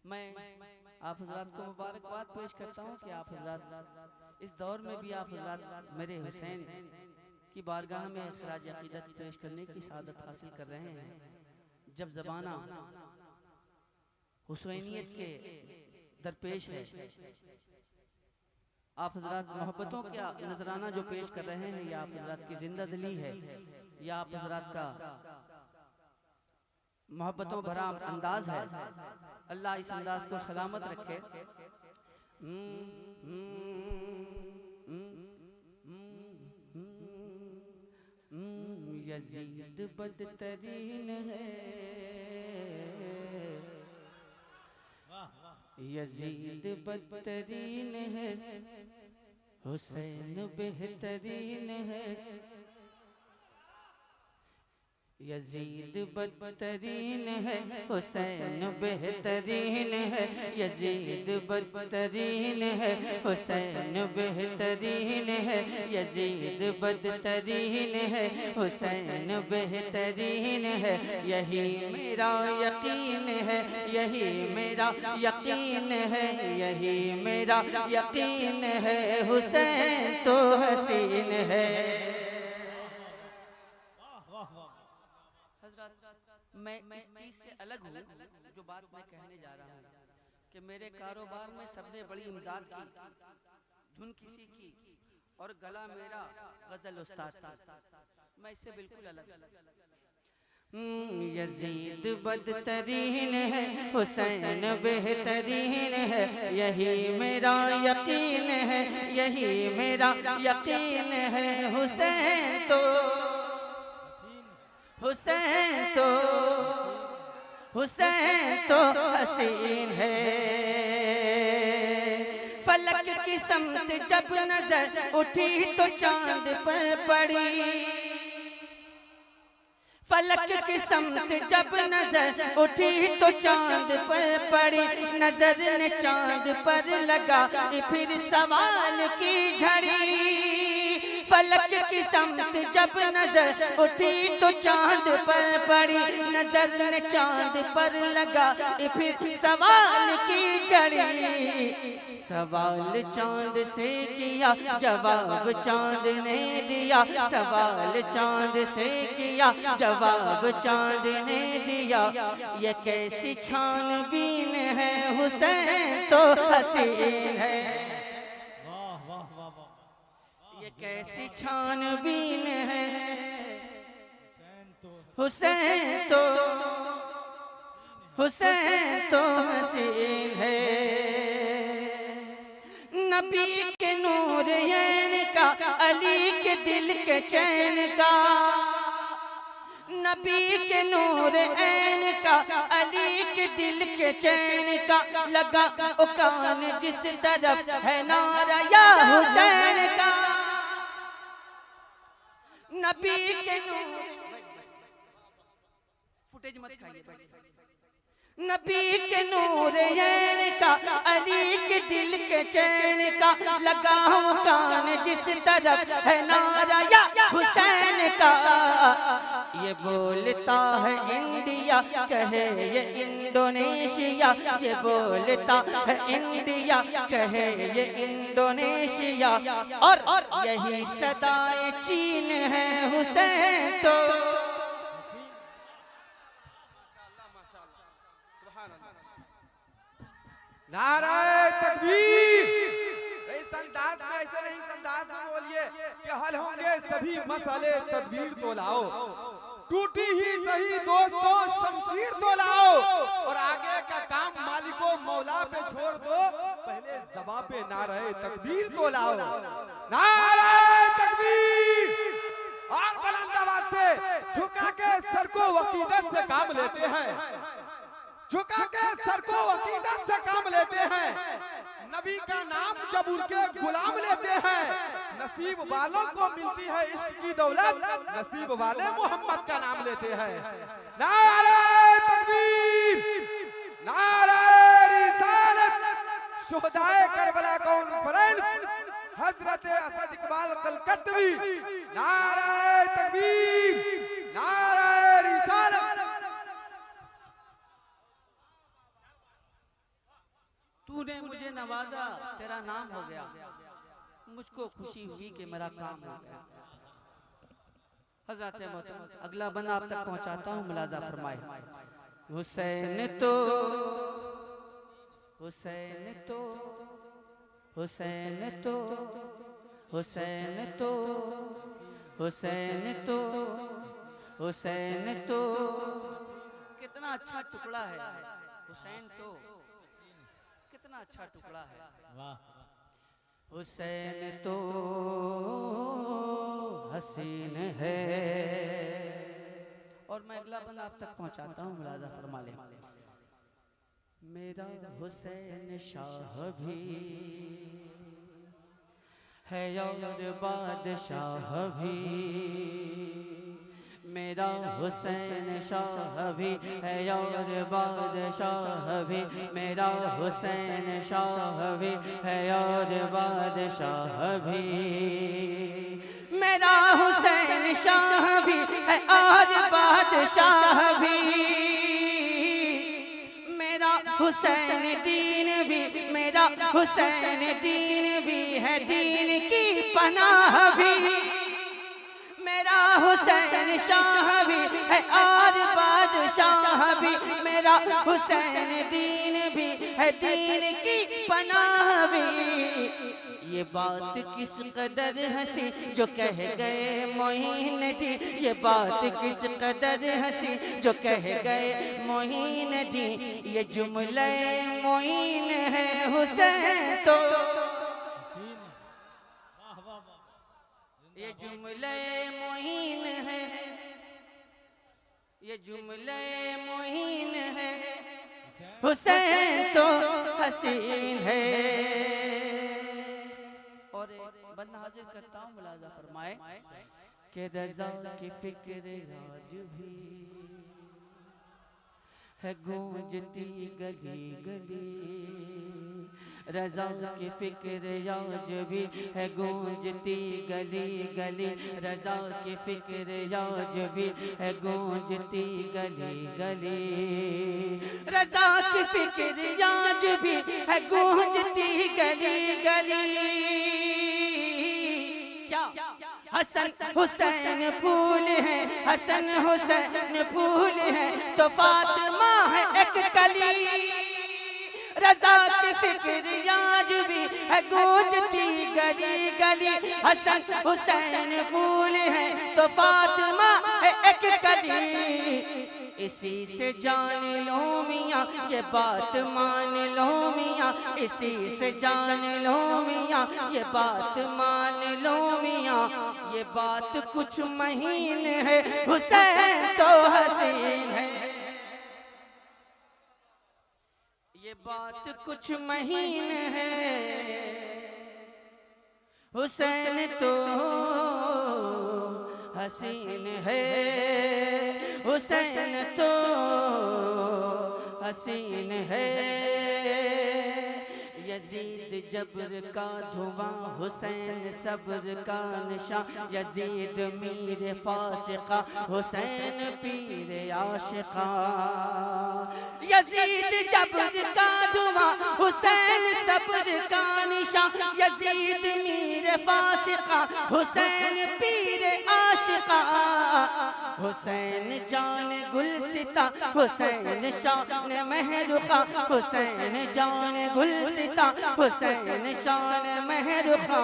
मैं आप हजरात को मुबारकबाद पेश करता हूँ कि आप हजरात इस दौर में भी आप हजरात मेरे हुसैन की बारगाह में खराज अकीदत पेश करने की सआदत हासिल कर रहे हैं। जब ज़माना हुसैनियत के दरपेश है, आप हजरात मोहब्बतों का नजराना जो पेश कर रहे हैं या आप हजरात की जिंदा दिली है या आप हजरात का मोहब्बतों भरा अंदाज है। अल्लाह इस अंदाज को सलामत रखे। यजीद बदतरीन है, यजीद बदतरीन है, हुसैन बेहतरीन है। यजीद बदतरीन है, हुसैन बेहतरीन है। यजीद बदतरीन है, हुसैन बेहतरीन है। यजीद बदतरीन है, हुसैन बेहतरीन है। यही मेरा यकीन है, यही मेरा यकीन है, यही मेरा यकीन है। हुसैन तो हसीन है। मैं इस चीज से अलग हूँ जो बात मैं कहने जा रहा हूँ कि मेरे कारोबार में सबने बड़ी इमदाद की, धुन किसी की और गला मेरा गजल उस्ताद का। मैं इससे बिल्कुल अलग। यजीद बदतरीन है, हुसैन बेहतरीन है। यही मेरा यकीन है, यही मेरा यकीन है। हुसैन तो हसीन है। फलक की समत जब नजर उठी तो चांद पर पड़ी। फलक की समत जब नजर उठी तो चांद पर पड़ी। नजर ने चांद पर लगा फिर सवाल की झड़ी। फलक की समत जब नजर उठी तो चांद पर पड़ी। नजर ने चांद पर लगा फिर सवाल की झड़ी। सवाल चांद से किया, जवाब चांद ने दिया। सवाल चांद से किया, जवाब चांद ने दिया। ये कैसी छानबीन है, हुसैन तो हसीन है। ये कैसी छानबीन है, हुसैन तो हसीन है। नबी के नूर ऐन का, अली के दिल के चैन का। नबी के नूर ऐन का, अली के दिल के चैन का। लगा उकान जिस तरफ है नारा या हुसैन का। नबी के नूर, फुटेज मत खाइए। नबी के नूर ऐन का, अली के दिल के चैन का। लगा कान जिस तरफ है नारा या हुसैन का। ये बोलता है इंडिया, कहे ये इंडोनेशिया। ये बोलता है इंडिया, कहे ये इंडोनेशिया। और यही सदाए चीन है, हुसैन तो नारे तकबीर। इस अंदाज में ऐसे नहीं, इस अंदाज में बोलिए कि हल होंगे सभी मसले, तदबीर तो लाओ, टूटी ही सही दोस्तों शमशीर तो लाओ, और आगे का काम मालिको मौला पे छोड़ दो, पहले ज़बां पे नारे तकबीर तो लाओ। नारे तकबीर। और बुलंद आवाज से झुका के सर को अकीदत से काम लेते हैं, झुका के सर को अकीदत से काम लेते हैं, नबी का नाम जब उनके गुलाम लेते हैं, नसीब वालों को मिलती है इश्क की दौलत, नसीब वाले मोहम्मद का नाम लेते हैं। नारे तकबीर, नारे रिसालत, शुहदाए करबला कॉन्फ्रेंस, हजरत असद इकबाल कलकत्तवी, नारे तकबीर, नारे रिसालत। तूने मुझे नवाजा, तेरा नाम हो गया, मुझको खुशी हुई कि मेरा काम हो गया। हज़रत मोहतरम अगला बंदा आप तक पहुंचाता हूँ, मुलाजा फरमाए। हुसैन तो, हुसैन तो, हुसैन तो, हुसैन तो, हुसैन तो, हुसैन तो, कितना अच्छा टुकड़ा है हुसैन तो, कितना अच्छा टुकड़ा है। वाह। हुसैन तो हसीन है। और मैं अगला बंदा आप तक पहुंचाता हूँ, मुलाजा फरमा ले। मेरा हुसैन शाह भी है और बादशाह भी, मेरा हुसैन शाह भी है और बादशाह भी, मेरा हुसैन शाह भी है और बादशाह भी, मेरा हुसैन शाह भी है और बादशाह भी, मेरा हुसैन दीन भी, मेरा हुसैन दीन भी है, दीन की पनाह भी, मेरा हुसैन शाह भी है और बादशाह भी, मेरा हुसैन दीन भी है, दीन की पनाह भी। ये बात किस कदर हंसी जो कह गए मोइन दी, ये बात किस कदर हंसी जो कह गए मोइन दी, ये जुमले मोइन है हुसैन तो, ये जुमले मोइन है, ये जुमले मोइन है, हुसैन तो हसीन है। और बंदा हाजिर करता हूँ, मुलाजा फरमाए कि रज़ा की फिक्र आज भी है गूंजती गली गली, रज़ा की फिक्र आज भी है गूंजती गली गली, रज़ा की फिक्र आज भी है गूंजती गली गली, रज़ा की फिक्र आज भी है गूंजती गली गली। क्या हसन हुसैन फूल है, हसन हुसैन फूल है, तो फातिमा है एक कली, रज़ा की फिक्र आज भी है गूंजती गली गली, हसन हुसैन फूल है, तो फातिमा है एक कली, इसी से जान लो मियाँ ये बात मान लो मियाँ, इसी से जान लो मियाँ ये बात मान लो मियाँ, ये बात कुछ महीन है हुसैन तो हसीन है, ये बात कुछ महीन है हुसैन तो हसीन है, हुसैन तो हसीन है, यजीद जबर का धुआं, हुसैन सब्र का निशान, यजीद मीर फासिका, हुसैन पीर आशिका। यजीद जबर का धुआं, हुसैन सब्र का निशान, यजीद मीर फासिका, हुसैन पीर आशिका। हुसैन जान गुलसिता, हुसैन शान महरुखा, हुसैन जान गुलसिता, हुसैन शान महरुखा।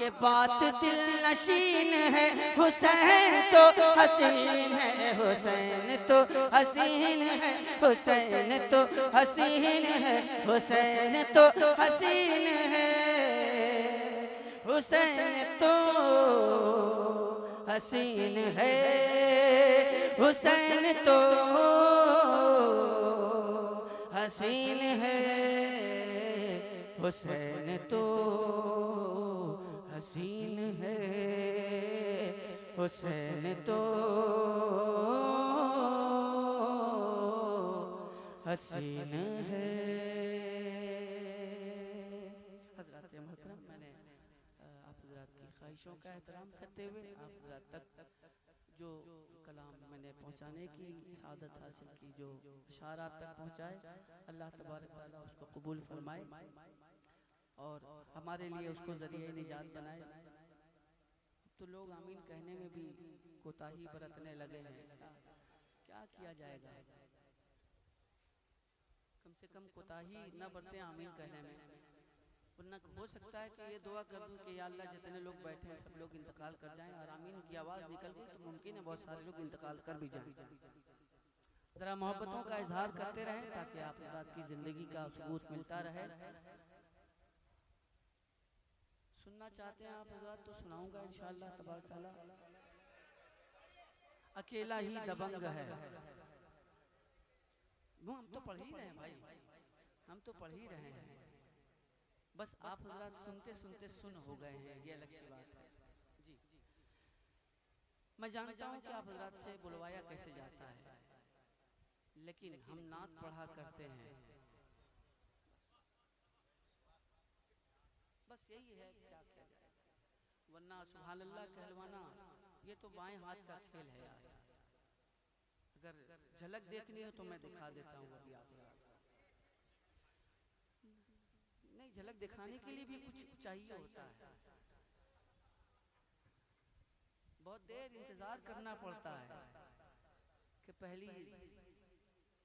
ये बात दिल नशीन है, हुसैन तो हसीन है, हुसैन तो हसीन है, हुसैन तो हसीन है, हुसैन तो हसीन है, हुसैन तो हसीन है, हुसैन तो हसीन है, हुसैन तो हसीन है, हुसैन तो हसीन है। हज़रात मोहतरम, मैंने आप हज़रात की ख्वाहिशों का एहतराम करते हुए आप हज़रात तक जो कलाम मैंने पहुँचाने की सादत हासिल की, जो इशारा आप तक पहुँचाए, अल्लाह तबारक ताला उसको कबूल फरमाए और हमारे लिए उसको ज़रिए निजात बनाए। तो लोग आमीन कहने में भी कोताही बरतने लगे हैं, क्या किया जाएगा? कम से कम कोताही न बरतें आमीन कहने में, वरना हो सकता है कि ये दुआ कर दूं कि या अल्लाह जितने लोग बैठे हैं सब लोग इंतकाल कर जाएं और आमीन की आवाज़ निकल गई तो मुमकिन है बहुत सारे लोग इंतकाल कर भी जाएं। ज़रा मोहब्बतों का इजहार करते रहें ताकि आप हज़रात की ज़िंदगी का सबूत मिलता रहे। सुनना चाहते हैं आप हज़रात तो सुनाऊंगा इंशाअल्लाह तबारक तआला। अकेला ही दबंग है, वो हम तो पढ़ ही रहे हैं भाई, हम तो पढ़ ही रहे हैं, बस आप हज़रात सुनते सुनते सुन हो गए हैं, ये अलग सी बात है जी। मैं जानता हूँ कि आप हज़रात से बुलवाया कैसे जाता है, लेकिन हम नात पढ़ा करते हैं, बस यही है, क्या किया जाए, वरना सुभान अल्लाह कहलवाना ये तो बाएं हाथ का खेल है यार। अगर झलक देखनी हो तो मैं दिखा देता हूँ अभी आप नहीं, झलक दिखाने के लिए भी कुछ चाहिए होता है, बहुत देर इंतजार करना पड़ता है कि पहली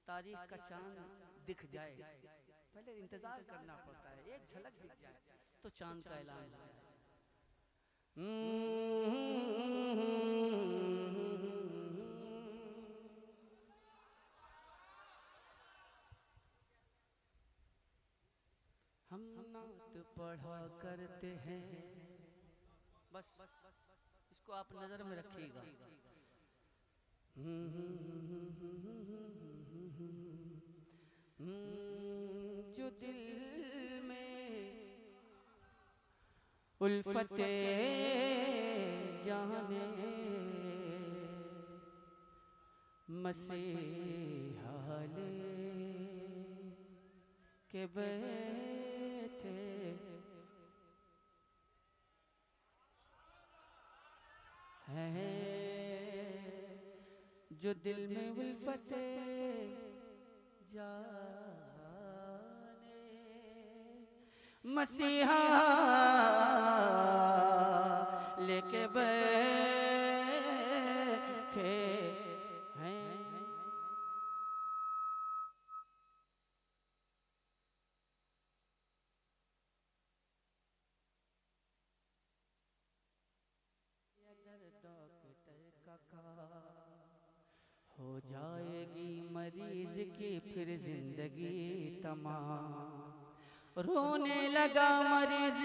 तारीख का चांद दिख जाए, पहले इंतजार करना पड़ता है, एक झलक दिख जाए तो चांद का ऐलान हो जाए। हम नात पढ़ा करते हैं, बस इसको आप नजर में रखिएगा। जो दिल में उल्फते जाने मसीहा ले के बैठे हैं, जो दिल में उल्फते जाने मसीहा लेके बैठे हैं। अगर डॉक्टर का हो जाएगी मरीज की फिर जिंदगी तमाम, रोने लगा मरीज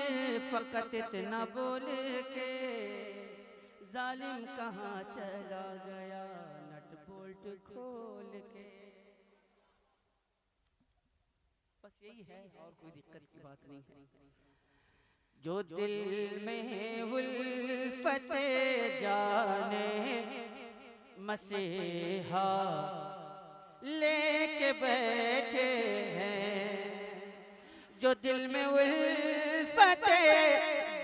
फकत इतना बोल के, जालिम कहाँ चला गया नट बोल्ट खोल के। बस यही है और कोई दिक्कत की बात नहीं है। जो दिल में उल्फत जाने मसीहा लेके बैठे हैं, जो दिल में उल्फत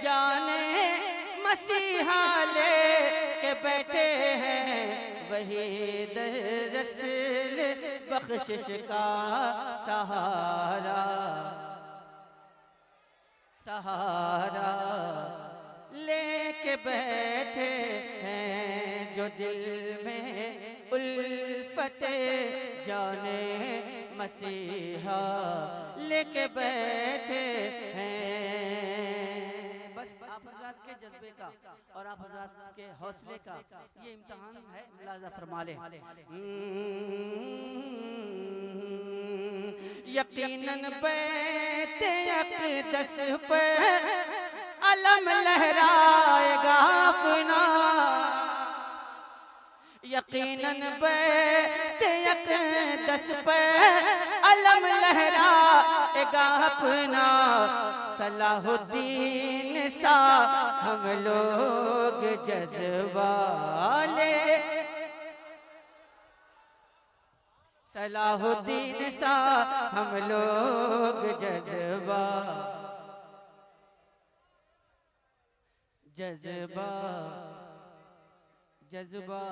जाने मसीहा ले के बैठे हैं, वही दरअसल बख्शिश का सहारा सहारा लेके बैठे हैं। जो दिल में उल्फत जाने मसीहा लेके बैठे हैं। बस आप हज़रात के जज्बे का और आप हज़रात के हौसले का ये इम्तिहान है, मुलाज़ा फरमा लें। यकीनन बैत अक़दस पर अलम लहराएगा अपना, यकीनन बैत अक़दस पर अलम लहराएगा अपना। सलाहुद्दीन सा हम लोग जज्बाले, सलाहुद्दीन सा हम लोग जज्बा जज्बा जज्बा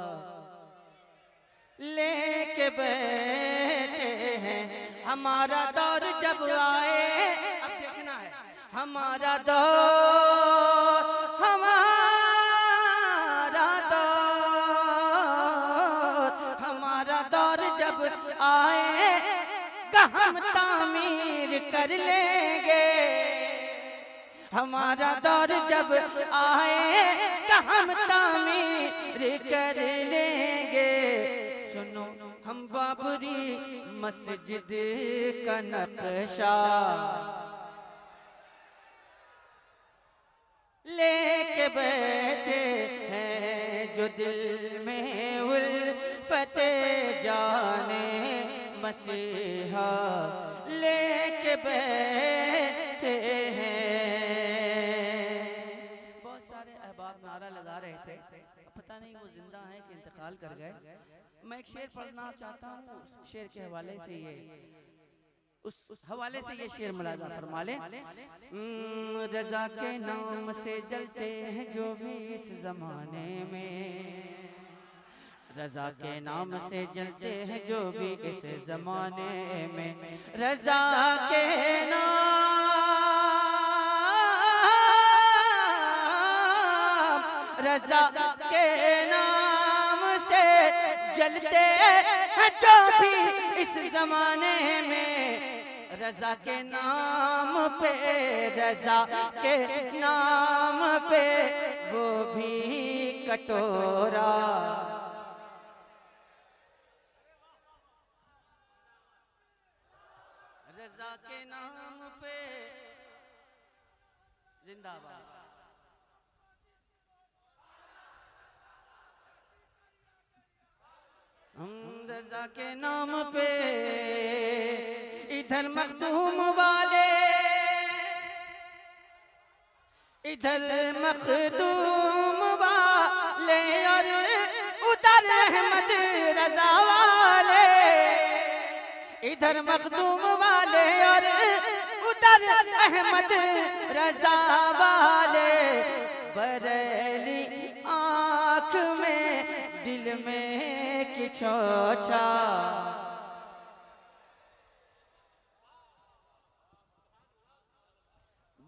लेके बैठे हैं। हमारा दौर जब आए, अब देखना है हमारा दौर, हमारा दौर, हमारा दौर जब आए का हम तामीर कर लेंगे। हमारा दौर जब आए का हम तामीर कर लेंगे। सुनो हम बाबरी मस्जिद का नक्शा लेके बैठे हैं। जो दिल में उल्फत जाने मसीहा लेके बैठे हैं। बहुत सारे अहबाब नारा लगा रहे थे, पता नहीं वो जिंदा हैं कि इंतकाल कर गए। मैं एक शेर पढ़ना चाहता हूँ, उस शेर के हवाले से ये शेर मुलाज़ा फरमा ले। रज़ा के नाम से जलते हैं जो भी इस जमाने में, रज़ा के नाम से जलते हैं जो भी इस जमाने में। रज़ा के नाम, रज़ा के नाम से जलते हैं जो भी इस जमाने में। रज़ा के नाम पे, रज़ा के नाम पे वो भी कटोरा, रज़ा के नाम पे जिंदाबाद। हम रज़ा के नाम पे इधर मखदूम वाले, इधर मखदूम वाले और उधर अहमद रज़ा वाले, इधर मखदूम वाले और उधर अहमद रज़ा वाले। बरेली आँख में दिल में किचोचा,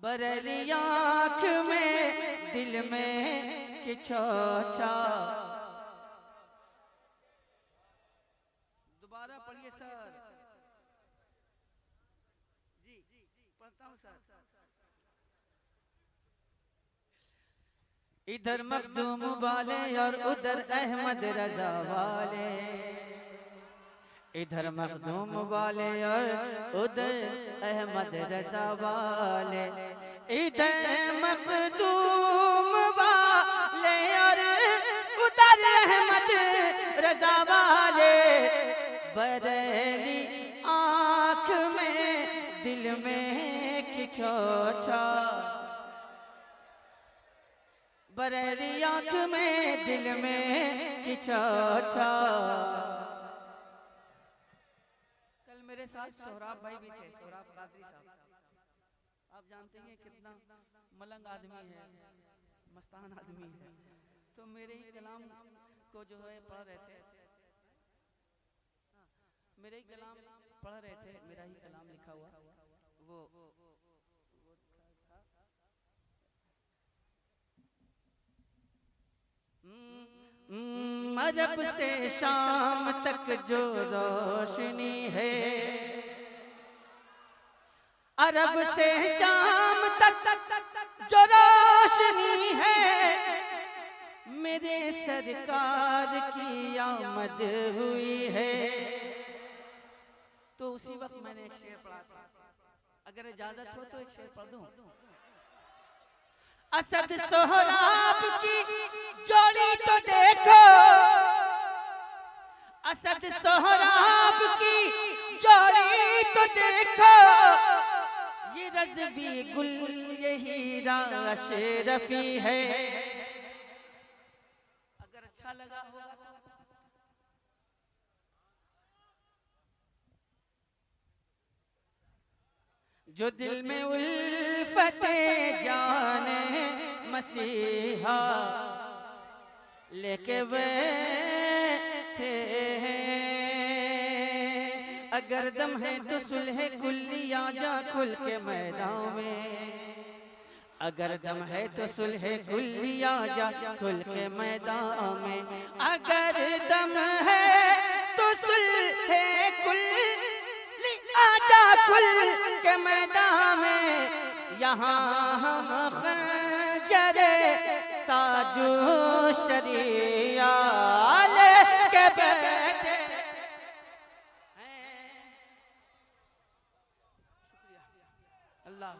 बरेली आँख में दिल में किचोचा। दोबारा पढ़िए सर जी, पढ़ता हूँ सर। इधर मखदूम वाले और उधर अहमद रज़ा वाले, इधर मखदूम वाले और उधर अहमद रज़ा वाले, इधर मखदूम वाले और उधर अहमद रज़ा वाले। बरेली आँख में दिल में किचोचा, बरेली आँख में दिल में किचोचा। कल मेरे साथ सोहराब भाई भी थे, सोहराब कादरी साहब, आप जानते हैं कितना मलंग आदमी है, मस्तान आदमी है। तो मेरे ही कलाम को जो है पढ़ रहे थे, मेरे ही कलाम पढ़ रहे थे, मेरा ही कलाम लिखा हुआ वो अरब से शाम तक जो रोशनी है, अरब से शाम तक जो रोशनी है, मेरे सरकार की आमद हुई है। तो उसी वक्त मैंने एक शेर पढ़ा था, अगर इजाजत हो तो एक शेर पढ़ दूं। असद सोहराब की जोड़ी तो देखो, असद सोहराब की जोड़ी तो देखो, ये रज़वी गुल ये हीरा अशरफी है। अगर अच्छा लगा होगा तो जो दिल में उल्फते जाने मसीहा लेके बैठे हैं, अगर दम है तो सुलह कुल्ली आजा खुल के मैदान में, अगर दम है तो सुलह कुल्ली आजा खुल के मैदान में, अगर दम है तो सुलह कुल्ली आजा खुल के मैदान में, यहाँ हम खंजरे ताजो शरिया लेके बैठे हैं। अल्लाह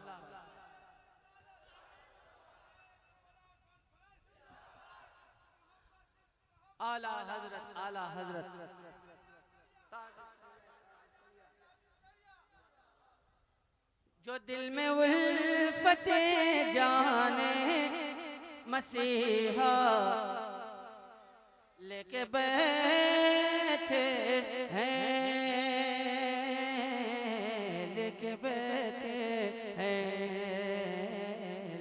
आला हजरत, आला हजरत। जो दिल में उल्फते जाने मसीहा लेके बैठे हैं, लेके बैठे हैं,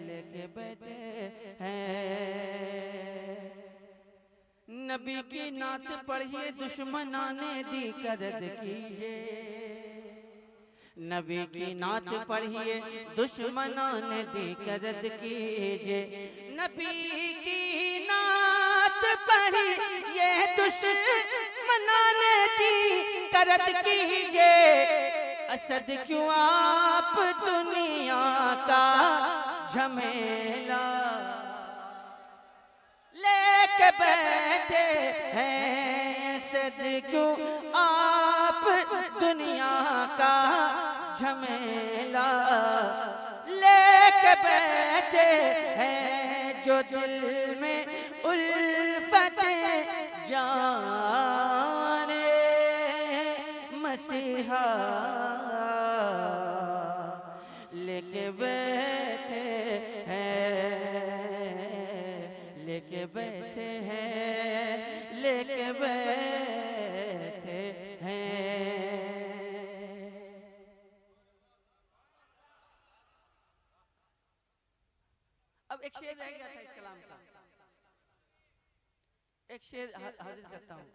लेके बैठे हैं। नबी की नात पढ़िए दुश्मनाने दी करद कीजिए, नबी की नात पढ़िए दुश्मनान दी करद कीजिए, नबी की नात पढ़िए दुश्मनान दी करद कीजिए। असद क्यों आप दुनिया का झमेला लेके बैठे हैं, असद क्यों आप दुनिया का झमेला लेके बैठे हैं, जो दिल में उल्फते जाने मसीहा लेके बैठे हैं, लेके बैठे हैं, लेके बैठे हैं। अब एक शेर रह गया था इस कलाम का, एक शेर हाजिर करता हूँ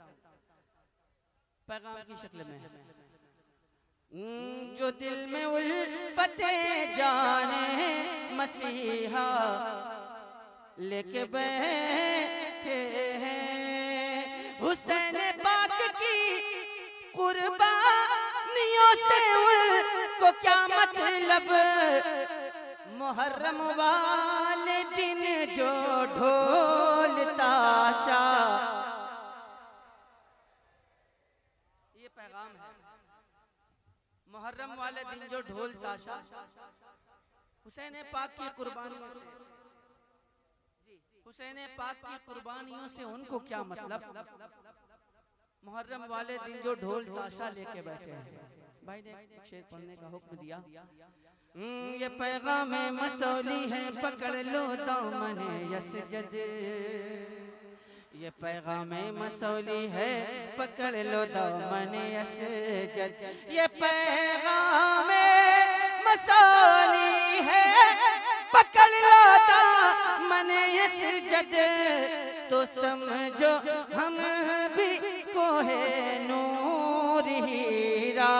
पैगाम की शक्ल में। जो दिल में उल्फते जाने मसीहा लेके बैठे हैं, हुसैन पाक की कुर्बानियों से उनको क्या मतलब, मुहर्रम वाले दिन जो ढोल ताशा। ये पैगाम है, मुहर्रम वाले दिन जो ढोल ताशा, हुसैन पाक की कुर्बानियों से, हुसैन पाक की कुर्बानियों से उनको क्या मतलब, मुहर्रम वाले दिन जो ढोल ताशा लेके बैठे हैं। भाई ने शेर पढ़ने का हुक्म दिया। ये पैगाम मसौली है पकड़ लो दामन यसजद, ये पैगाम मसौली है पकड़ लो दामन यसजद, ये पैगाम मसाली है, पकड़ लाता मने इस जद, तो समझो हम भी कोहे नूर हीरा,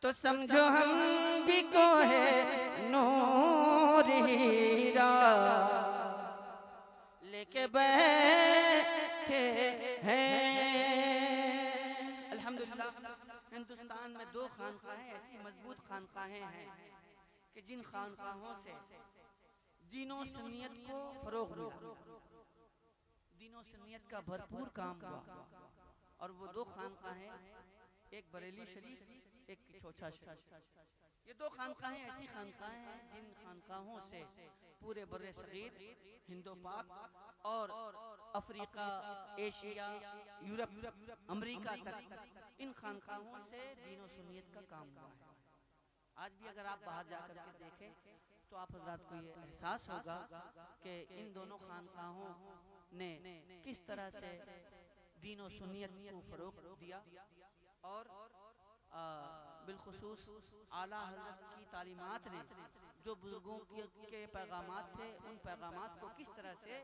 तो समझो हम भी कोहे नूर हीरा, लेके बैठे हैं। अल्हम्दुलिल्लाह, हिंदुस्तान में 2 खानकाहें ऐसी मजबूत खानकाहें हैं कि जिन खानकाहों से दीनों सुन्नियत को फरोग मिला, दीनों सुन्नियत का भरपूर काम हुआ। और वो 2 खानकाहें, एक बरेली शरीफ, एक किछोछा शरीफ। ये 2 खानकाहें ऐसी खानकाहें हैं जिन खानकाहों से पूरे बर्रे सगीर, हिंदो पाक और अफ्रीका, एशिया, यूरोप, अमेरिका तक इन खानकाहों से दीन और सुन्नियत का काम हुआ है। आज भी अगर आप बाहर जाकर के देखें तो आप हजरात को ये एहसास होगा कि इन दोनों खानकाहों ने किस तरह से दीन और सुन्नियत को फरोग दिया और बिलखुसूस आला हजरत की तालीमात ने जो बुजुर्गों के पैगामात थे, उन पैगामात को किस तरह से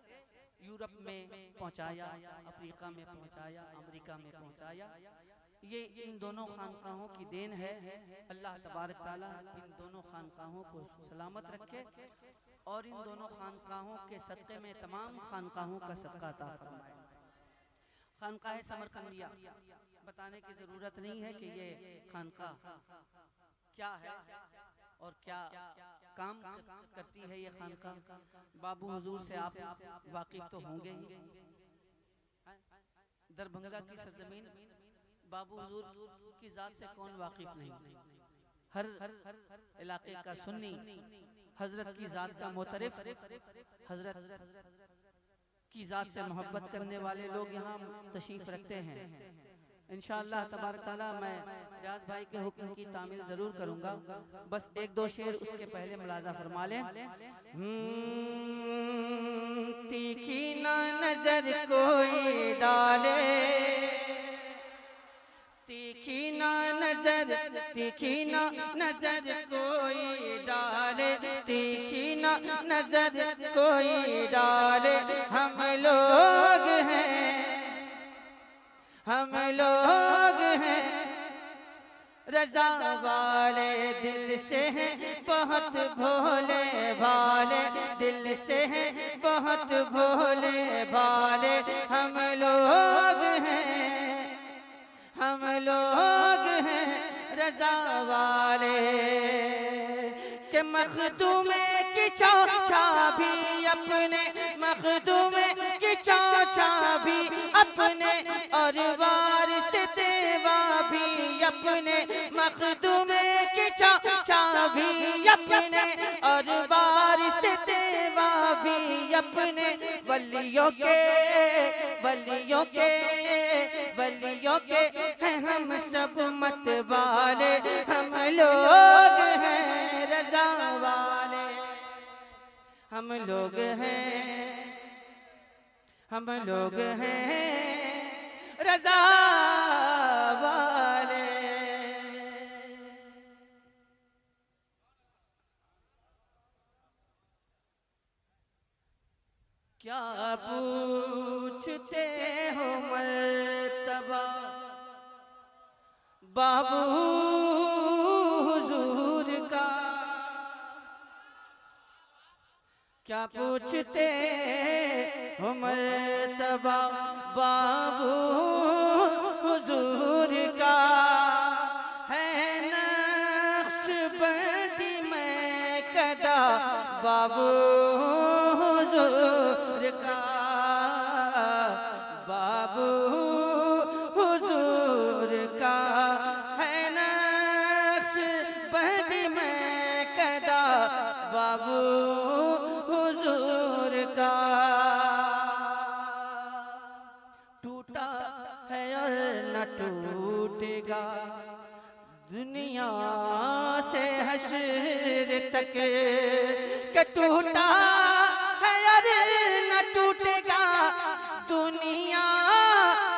यूरोप में पहुंचाया, अफ्रीका में पहुंचाया, अमेरिका में पहुंचाया। ये इन दोनों खानकाहों की देन है। अल्लाह तबारक ताला इन दोनों खानकाहों को सलामत रखे और इन दोनों खानकाहों के सदक़े में तमाम खानकाहों का सदका अता फरमाए। खानकाह समरकंदिया बताने की ज़रूरत नहीं है कि ये खानकाह क्या है और क्या काम करती है। ये खानकाह बाबू हुजूर से आप वाकिफ तो होंगे ही। दरभंगा की सरजमीन बाबू हुजूर की जात से कौन वाकिफ नहीं। हर इलाके का सुन्नी हजरत की जात का मोतरिफ, हजरत की जात से मोहब्बत करने वाले लोग यहाँ तशरीफ रखते हैं। इंशाअल्लाह तबारक ताला मैं रियाज भाई के हुक्म की तामील जरूर करूंगा। बस 1-2 शेर उसके पहले मुलाजा फरमा लें। तीखी ना नजर कोई डाले, तीखी ना नजर, तीखी ना नजर कोई डाले, तीखी ना नजर कोई डाले। हम लोग हैं, हम लोग हैं रजा वाले, दिल से हैं बहुत भोले भाले, दिल से हैं बहुत भोले भाले। हम लोग हैं, हम लोग हैं रजा वाले के मखदूमे की चौचा भी अपने, मखदूमे की चौचा भी अपने और वारिस देवा भी अपने, मखदूमे की चौचा भी अपने और वारिस देवा भी अपने। वलियों के, वलियों के, वलियों के हैं हम सब मत वाले। हम लोग हैं रजा वाले, हम लोग हैं, हम लोग हैं रजा वाले। क्या पूछते हो मर्तबा बाबू हुजूर का, क्या पूछते हो मर्तबा बाबू हुजूर का। है नक्शबंदी में कदा बाबू हुजूर का, बाबू हुजूर का। है नक्शबंदी में कदा बाबू हुजूर का। टूटा है और न टूटेगा दुनिया से हश्र तक, के टूटा है और न टूटेगा दुनिया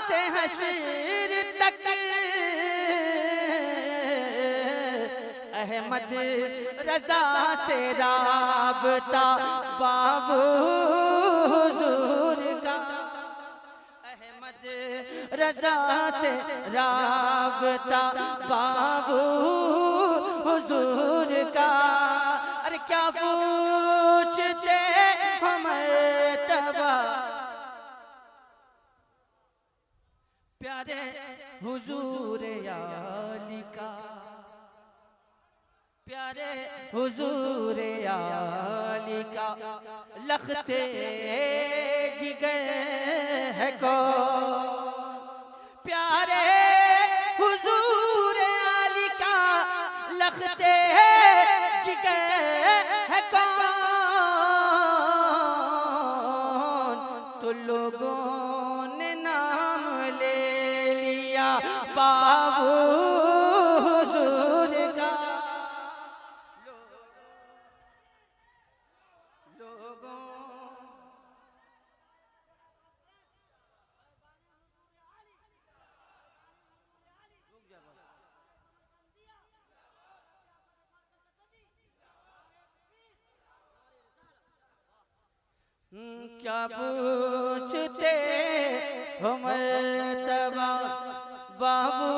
से हश्र तक। अहमद रजा से राबता बाबू हुजूर का, अहमद रजा से राबता बाबू हुजूर का। अरे क्या पूछते हम तबा प्यारे हुजूर आली का, प्यारे हुजूर आली का लखते जिगर है कौन, प्यारे हुजूर आली का लखते जिगर है कौन। तो लोगों ने नाम ले लिया बाबू हुजूर का, लोगों क्या पूछते हो मर्तबा बाबू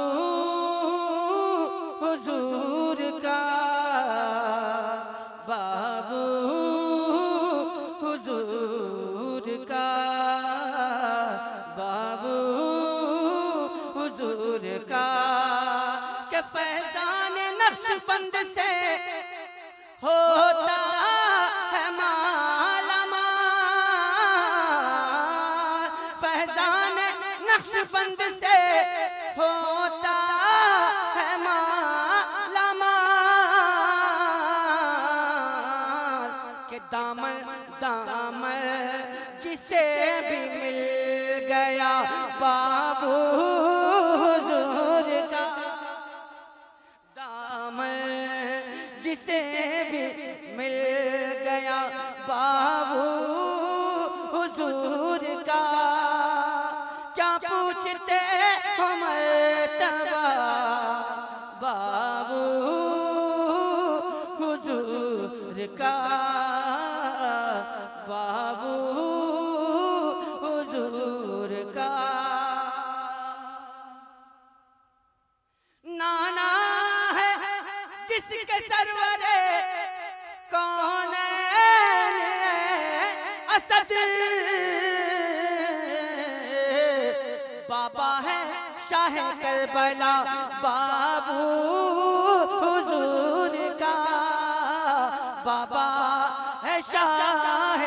हुजूर का, बाबू हुजूर का, बाबू हुजूर का। के फैजान नक्शबंद से होता है नक्शबंद से होता है मालामाल, के दामन दामन जिसे भी मिल गया बाबू हुजूर का, दामन जिसे भी मिल गया बाबू हुजूर का। क्या पूछते हम तबा बाबू हुजूर का, बाबू हुजूर का। नाना है जिसके सरवरे कौन असद, बाबा है शाह करबला बाबू हुजूर का, बाबा है शाह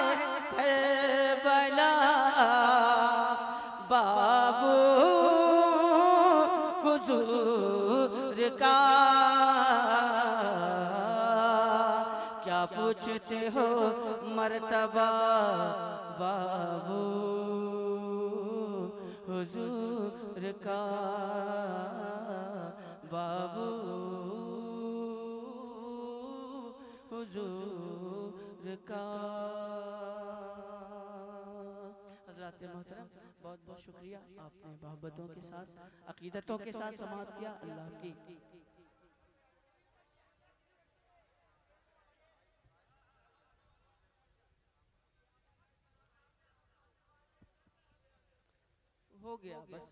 करबला बाबू हुजूर का। क्या पूछते हो मर्तबा बाबू हुजूर का, बाबू हुजूर का। हज़रात मोहतरम बहुत बहुत शुक्रिया, आपने मोहब्बतों के साथ अकीदतों के साथ समाअत किया। अल्लाह की हो गया बस।